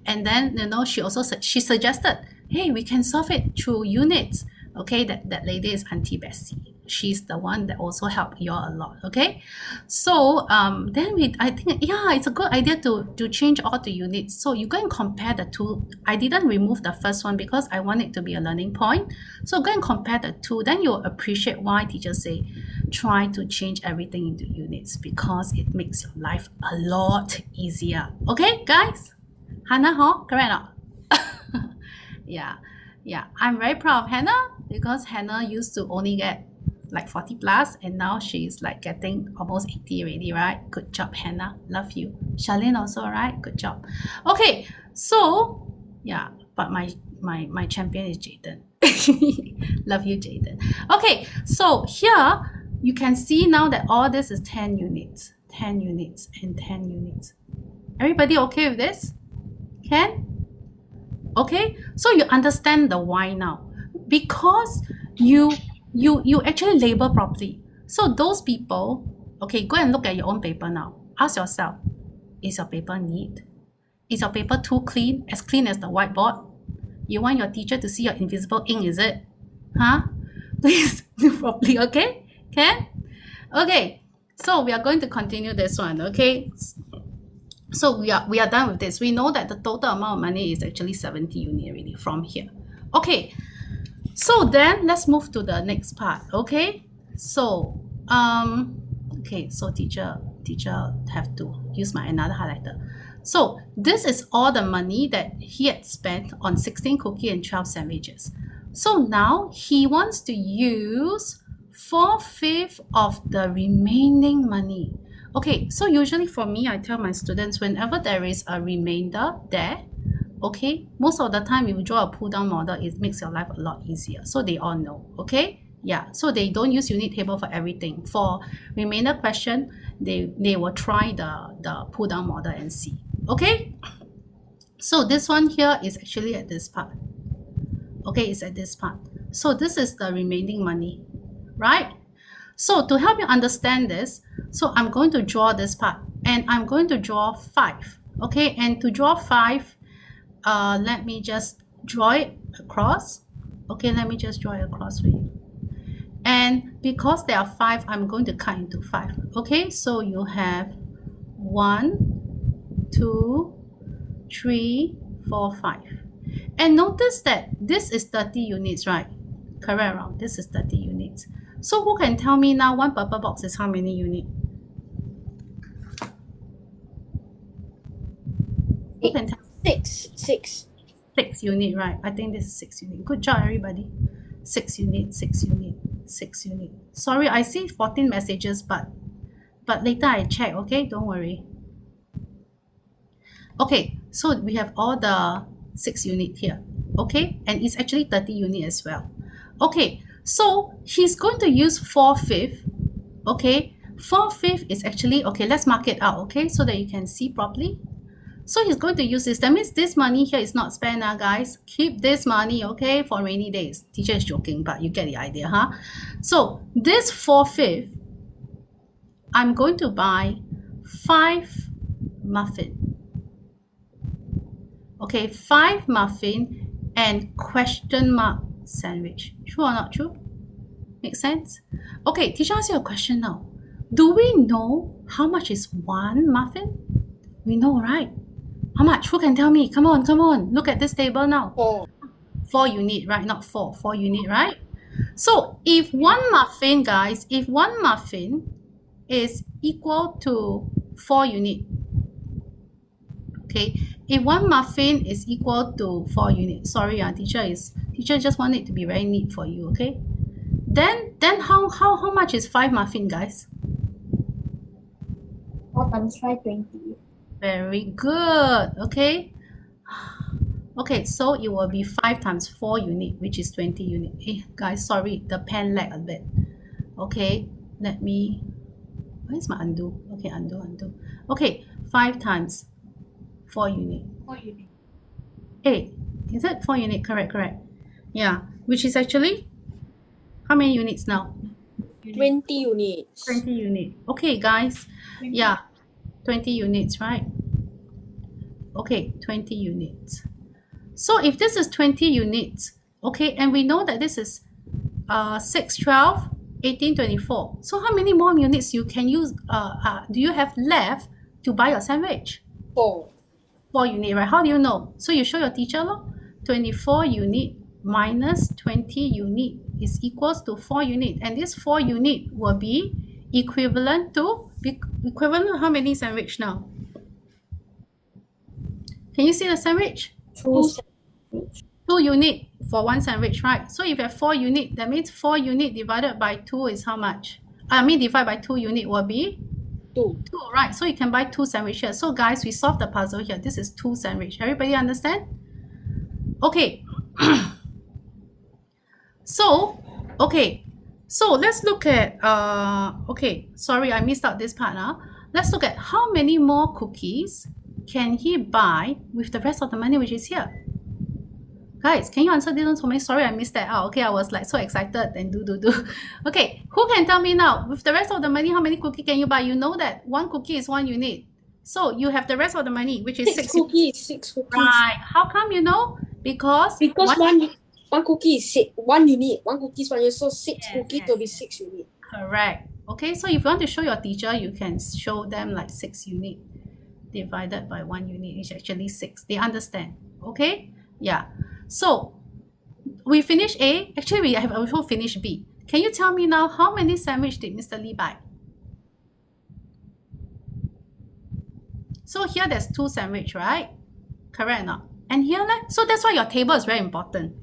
And then, she also she suggested, hey, we can solve it through units. Okay, that lady is Auntie Bessie. She's the one that also helped you all a lot. Okay, so then I think, yeah, it's a good idea to change all the units. So you go and compare the two. I didn't remove the first one because I want it to be a learning point. So go and compare the two. Then you'll appreciate why teachers say try to change everything into units, because it makes your life a lot easier. Okay, guys? Hannah, correct or not? Yeah, I'm very proud of Hannah, because Hannah used to only get like 40 plus, and now she's like getting almost 80 already, right? Good job, Hannah. Love you. Charlene also, right? Good job. Okay, so yeah, but my champion is Jaden. Love you, Jaden. Okay, so here you can see now that all this is 10 units, 10 units, and 10 units. Everybody okay with this? Can? Okay, so you understand the why now, because you actually label properly. So those people, okay, go and look at your own paper now. Ask yourself, is your paper neat? Is your paper too clean as the whiteboard? You want your teacher to see your invisible ink, is it? Huh? Please do properly, okay? Can? Okay, so we are going to continue this one, okay? So we are done with this. We know that the total amount of money is actually 70 units already from here. Okay, so then let's move to the next part. Okay, so okay, so teacher have to use my another highlighter. So this is all the money that he had spent on 16 cookies and 12 sandwiches. So now he wants to use 4/5 of the remaining money. Okay, so usually for me, I tell my students, whenever there is a remainder there, okay, most of the time if you draw a pull-down model, it makes your life a lot easier. So they all know, okay? Yeah, so they don't use unit table for everything. For remainder question, they will try the pull-down model and see, okay? So this one here is actually at this part. Okay, it's at this part. So this is the remaining money, right? So to help you understand this, so I'm going to draw this part, and I'm going to draw 5. Okay, and to draw 5, let me just draw it across. Okay, let me just draw it across for you. And because there are 5, I'm going to cut into 5. Okay, so you have 1, 2, 3, 4, 5. And notice that this is 30 units, right? Correct, wrong? This is 30 units. So who can tell me now one purple box is how many units? Who can tell? 6. 6 units, right? I think this is 6 units. Good job, everybody. 6 units, 6 units, 6 units. Sorry, I see 14 messages, but later I check, okay? Don't worry. Okay, so we have all the 6 units here, okay? And it's actually 30 units as well. Okay, so he's going to use 4/5, okay? 4/5 is actually, okay, let's mark it out, okay? So that you can see properly. So he's going to use this. That means this money here is not spent now, guys. Keep this money, okay, for rainy days. Teacher is joking, but you get the idea, huh? So this 4/5, I'm going to buy 5 muffin. Okay, 5 muffin and question mark sandwich. True or not true? Make sense? Okay, teacher asks you a question now. Do we know how much is 1 muffin? We know, right? How much? Who can tell me? Come on. Look at this table now. 4. 4 unit, right? Not 4. 4 unit, right? So if 1 muffin, guys, if 1 muffin is equal to 4 unit, okay, if 1 muffin is equal to 4 units, sorry, teacher just want it to be very neat for you, okay? Then how much is 5 muffin, guys? 4 times 5, 20. Very good, okay? Okay, so it will be 5 times 4 unit, which is 20 unit. Hey, guys, sorry, the pen lag a bit. Okay, let me, where's my undo? Okay, undo. Okay, 5 times 4 unit. 8. Is it 4 unit? Correct. Yeah, which is actually, how many units now? 20 units. 20 unit. Okay, guys. Yeah, 20 units, right? Okay, 20 units. So if this is 20 units, okay, and we know that this is 6, 12, 18, 24. So how many more units you can use, do you have left to buy your sandwich? 4. 4 unit, right? How do you know? So you show your teacher, lor. 24 unit minus 20 unit is equals to 4 unit. And this 4 unit will be equivalent to how many sandwich now? Can you see the sandwich? 2. 2 unit for one sandwich, right? So if you have 4 unit, that means 4 unit divided by 2 is how much? Divided by 2 unit will be 2. 2, right? So you can buy 2 sandwiches. So guys, we solved the puzzle here. This is 2 sandwich. Everybody understand? Okay. So let's look at, okay, sorry, I missed out this part now. Let's look at how many more cookies can he buy with the rest of the money which is here. Guys, can you answer this one for me? Sorry, I missed that out. Okay, I was like so excited and do. Okay, who can tell me now? With the rest of the money, how many cookies can you buy? You know that 1 cookie is 1 unit. So you have the rest of the money, which is 6 cookies. 6 cookies. Right. How come you know? Because one cookie is 1 unit. 1 cookie is 1 unit. So 6 cookies will be 6 unit. Correct. Okay, so if you want to show your teacher, you can show them like 6 unit divided by 1 unit is actually 6. They understand. Okay? Yeah. So we finished A. Actually, we have also finished B. Can you tell me now how many sandwich did Mr. Lee buy? So here there's 2 sandwich, right? Correct or not? And here, so that's why your table is very important.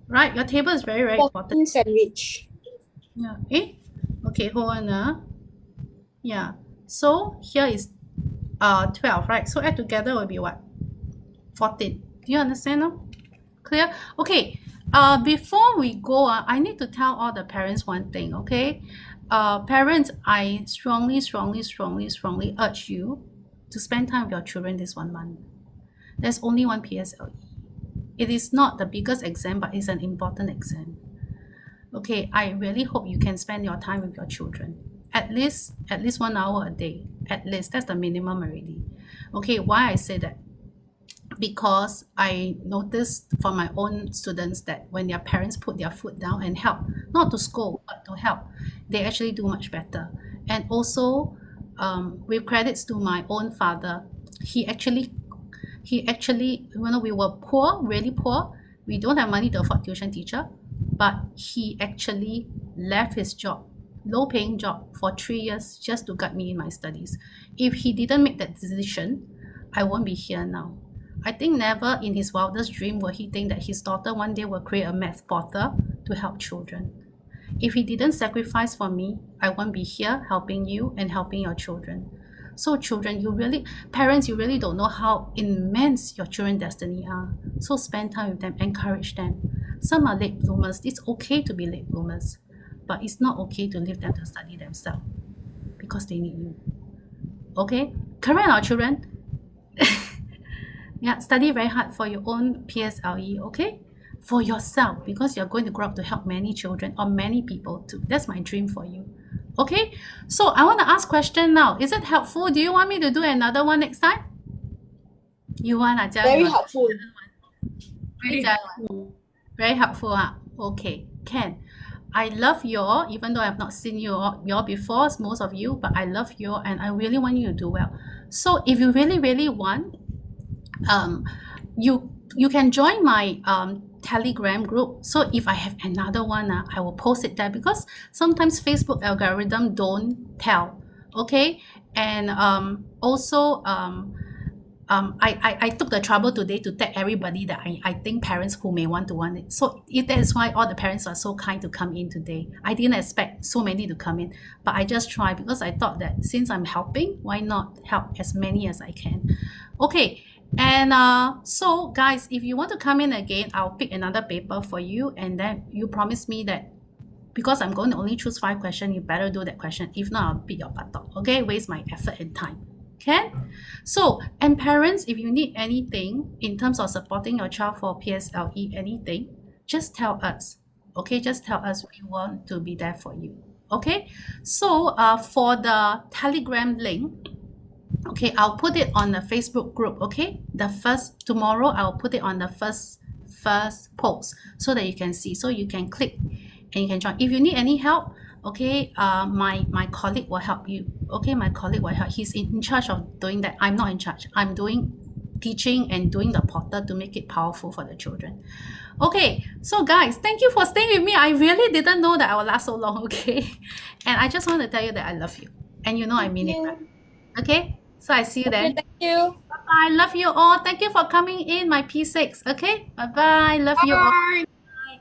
Right? Your table is very, very 14 important. sandwich. Yeah. Okay, hold on. Yeah. So here is 12, right? So add together will be what? 14. Do you understand now? Clear? Okay. Before we go, I need to tell all the parents one thing, okay? Parents, I strongly urge you to spend time with your children this 1 month. There's only one PSLE. It is not the biggest exam, but it's an important exam. Okay, I really hope you can spend your time with your children. At least 1 hour a day. At least, that's the minimum already. Okay, why I say that? Because I noticed from my own students that when their parents put their foot down and help, not to scold, but to help, they actually do much better. And also, with credits to my own father, he actually, when we were poor, really poor, we don't have money to afford tuition teacher, but he actually left his job, low paying job, for 3 years just to guide me in my studies. If he didn't make that decision, I won't be here now. I think never in his wildest dream will he think that his daughter one day will create a math portal to help children. If he didn't sacrifice for me, I won't be here helping you and helping your children. So children, parents, you really don't know how immense your children's destiny are. So spend time with them, encourage them. Some are late bloomers. It's okay to be late bloomers, but it's not okay to leave them to study themselves because they need you. Okay? Correct our children? Yeah, study very hard for your own PSLE, okay? For yourself, because you're going to grow up to help many children or many people too. That's my dream for you. Okay? So I want to ask question now. Is it helpful? Do you want me to do another one next time? You want to Very helpful. Very helpful. Okay, can. I love you all, even though I've not seen you all before, most of you, but I love you all and I really want you to do well. So if you really want, you can join my Telegram group. So if I have another one, I will post it there because sometimes Facebook algorithm don't tell. Okay, and also I took the trouble today to tag everybody that I think parents who may want it. So that is why all the parents are so kind to come in today. I didn't expect so many to come in, but I just tried because I thought that since I'm helping, why not help as many as I can? Okay. And so guys, if you want to come in again, I'll pick another paper for you, and then you promise me that because I'm going to only choose 5 questions, you better do that question. If not, I'll beat your buttock. Okay, waste my effort and time. Okay, so, and parents, if you need anything in terms of supporting your child for PSLE, anything, just tell us. Okay, just tell us. We want to be there for you. Okay, so for the Telegram link, okay, I'll put it on the Facebook group. Okay, tomorrow I'll put it on the first post so that you can see, so you can click and you can join. If you need any help, okay, my colleague will help you. Okay, my colleague will help. He's in charge of doing that. I'm not in charge. I'm doing teaching and doing the portal to make it powerful for the children. Okay, so guys, thank you for staying with me. I really didn't know that I will last so long. Okay, and I just want to tell you that I love you, and you know I mean it. Right? Okay, so I see you then. Thank you. Bye. Love you all. Thank you for coming in, my P6. Okay, bye bye. Love you all. Bye.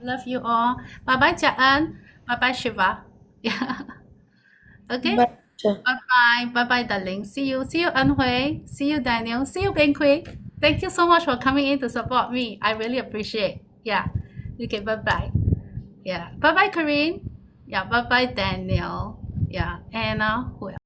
Love you all. Bye bye, Jia En. Bye bye, Shiva. Yeah. Okay. Bye, teacher. Bye bye. Bye bye, darling. See you. See you, En Hui. See you, Daniel. See you, Ben Kui. Thank you so much for coming in to support me. I really appreciate. Yeah. Okay. Bye bye. Yeah. Bye bye, Corinne. Yeah. Bye bye, Daniel. Yeah. And who else?